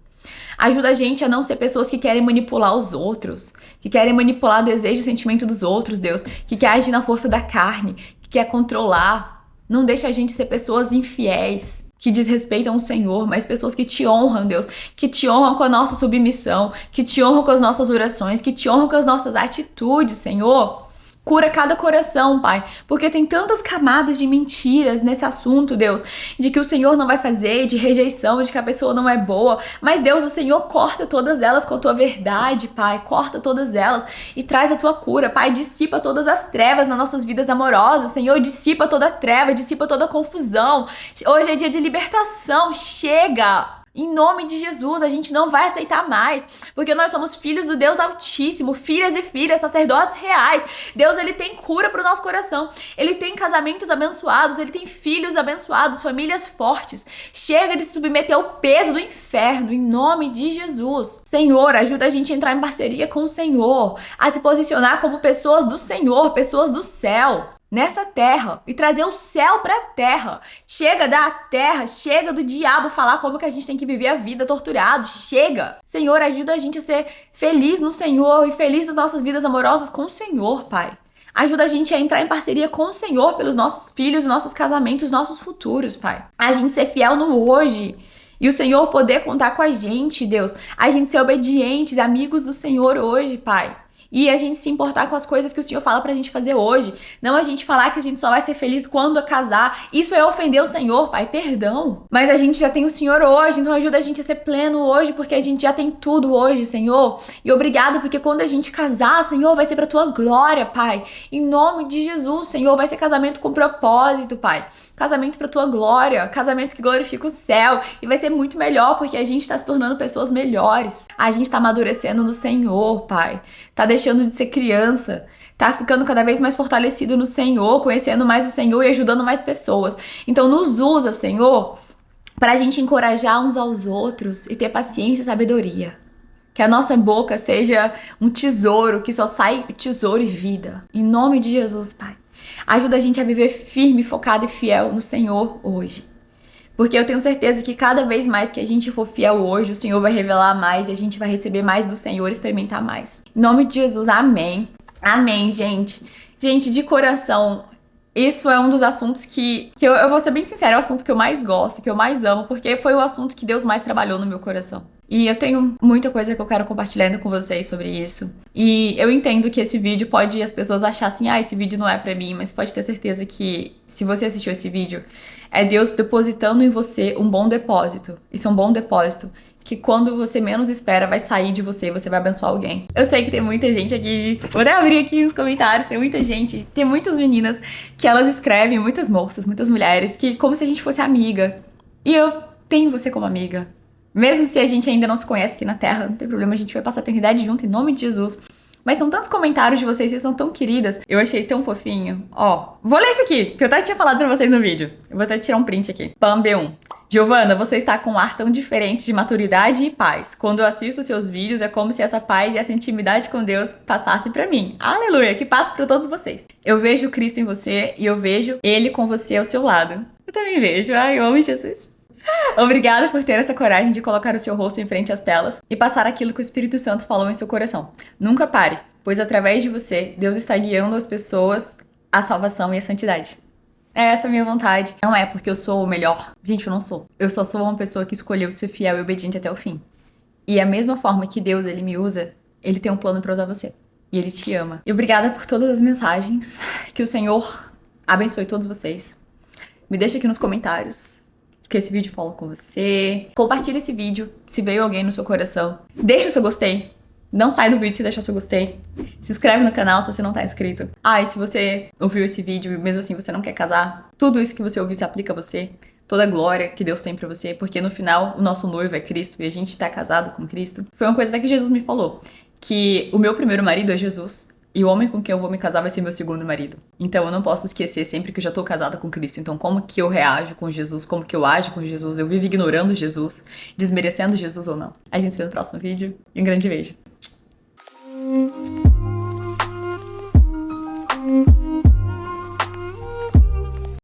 Ajuda a gente a não ser pessoas que querem manipular os outros, que querem manipular o desejo e o sentimento dos outros, Deus, que quer agir na força da carne, que quer controlar. Não deixa a gente ser pessoas infiéis. que desrespeitam o Senhor, mas pessoas que te honram, Deus, que te honram com a nossa submissão, que te honram com as nossas orações, que te honram com as nossas atitudes, Senhor. Cura cada coração, Pai, porque tem tantas camadas de mentiras nesse assunto, Deus, de que o Senhor não vai fazer, de rejeição, de que a pessoa não é boa, mas Deus, o Senhor corta todas elas com a tua verdade, Pai, corta todas elas e traz a tua cura, Pai, dissipa todas as trevas nas nossas vidas amorosas, Senhor, dissipa toda a treva, dissipa toda a confusão. Hoje é dia de libertação, chega! Em nome de Jesus, a gente não vai aceitar mais, porque nós somos filhos do Deus Altíssimo, filhas e filhas, sacerdotes reais. Deus, ele tem cura para o nosso coração, ele tem casamentos abençoados, ele tem filhos abençoados, famílias fortes. Chega de se submeter ao peso do inferno, em nome de Jesus. Senhor, ajuda a gente a entrar em parceria com o Senhor, a se posicionar como pessoas do Senhor, pessoas do céu. Nessa terra e trazer o céu pra terra. Chega da terra, chega do diabo falar como que a gente tem que viver a vida torturado, chega. Senhor, ajuda a gente a ser feliz no Senhor e feliz nas nossas vidas amorosas com o Senhor, Pai. Ajuda a gente a entrar em parceria com o Senhor pelos nossos filhos, nossos casamentos, nossos futuros, Pai. A gente ser fiel no hoje. E o Senhor poder contar com a gente, Deus. A gente ser obedientes, amigos do Senhor hoje, Pai. E a gente se importar com as coisas que o Senhor fala pra gente fazer hoje. Não a gente falar que a gente só vai ser feliz quando casar. Isso é ofender o Senhor, Pai, perdão. Mas a gente já tem o Senhor hoje, então ajuda a gente a ser pleno hoje, porque a gente já tem tudo hoje, Senhor. E obrigado, porque quando a gente casar, Senhor, vai ser pra Tua glória, Pai. Em nome de Jesus, Senhor, vai ser casamento com propósito, Pai. Casamento pra Tua glória, casamento que glorifica o céu. E vai ser muito melhor, porque a gente tá se tornando pessoas melhores. A gente tá amadurecendo no Senhor, Pai. Tá deixando de ser criança. Tá ficando cada vez mais fortalecido no Senhor, conhecendo mais o Senhor e ajudando mais pessoas. Então nos usa, Senhor, pra gente encorajar uns aos outros e ter paciência e sabedoria. Que a nossa boca seja um tesouro, que só sai tesouro e vida. Em nome de Jesus, Pai. Ajuda a gente a viver firme, focado e fiel no Senhor hoje. Porque eu tenho certeza que cada vez mais que a gente for fiel hoje, o Senhor vai revelar mais e a gente vai receber mais do Senhor, experimentar mais. Em nome de Jesus, amém. Amém, gente. Gente, de coração, isso é um dos assuntos que eu vou ser bem sincera, é o assunto que eu mais gosto, que eu mais amo, porque foi o assunto que Deus mais trabalhou no meu coração. E eu tenho muita coisa que eu quero compartilhando com vocês sobre isso. E eu entendo que esse vídeo pode as pessoas acharem assim, esse vídeo não é pra mim, mas pode ter certeza que se você assistiu esse vídeo, é Deus depositando em você um bom depósito. Isso é um bom depósito que quando você menos espera vai sair de você e você vai abençoar alguém. Eu sei que tem muita gente aqui, vou até abrir aqui nos comentários, tem muita gente, tem muitas meninas que elas escrevem, muitas moças, muitas mulheres, que como se a gente fosse amiga. E eu tenho você como amiga. Mesmo se a gente ainda não se conhece aqui na Terra, não tem problema, a gente vai passar a eternidade junto em nome de Jesus. Mas são tantos comentários de vocês são tão queridas. Eu achei tão fofinho. Ó, vou ler isso aqui, que eu até tinha falado pra vocês no vídeo. Eu vou até tirar um print aqui. Pam B1. Giovana, você está com um ar tão diferente de maturidade e paz. Quando eu assisto seus vídeos, é como se essa paz e essa intimidade com Deus passasse pra mim. Aleluia, que passe pra todos vocês. Eu vejo Cristo em você e eu vejo Ele com você ao seu lado. Eu também vejo. Ai, eu amo Jesus. Obrigada por ter essa coragem de colocar o seu rosto em frente às telas e passar aquilo que o Espírito Santo falou em seu coração. Nunca pare, pois através de você, Deus está guiando as pessoas à salvação e à santidade. É essa a minha vontade. Não é porque eu sou o melhor. Gente, eu não sou. Eu só sou uma pessoa que escolheu ser fiel e obediente até o fim. E a mesma forma que Deus, Ele me usa, Ele tem um plano para usar você. E Ele te ama. E obrigada por todas as mensagens. Que o Senhor abençoe todos vocês. Me deixa aqui nos comentários que esse vídeo fala com você. Compartilha esse vídeo se veio alguém no seu coração. Deixa o seu gostei. Não sai do vídeo se deixar o seu gostei. Se inscreve no canal se você não tá inscrito. Ah, e se você ouviu esse vídeo e mesmo assim você não quer casar, tudo isso que você ouviu se aplica a você. Toda a glória que Deus tem pra você, porque no final o nosso noivo é Cristo e a gente tá casado com Cristo. Foi uma coisa até que Jesus me falou, que o meu primeiro marido é Jesus. E o homem com quem eu vou me casar vai ser meu segundo marido. Então eu não posso esquecer sempre que eu já tô casada com Cristo. Então como que eu reajo com Jesus? Como que eu ajo com Jesus? Eu vivo ignorando Jesus? Desmerecendo Jesus ou não? A gente se vê no próximo vídeo. E um grande beijo.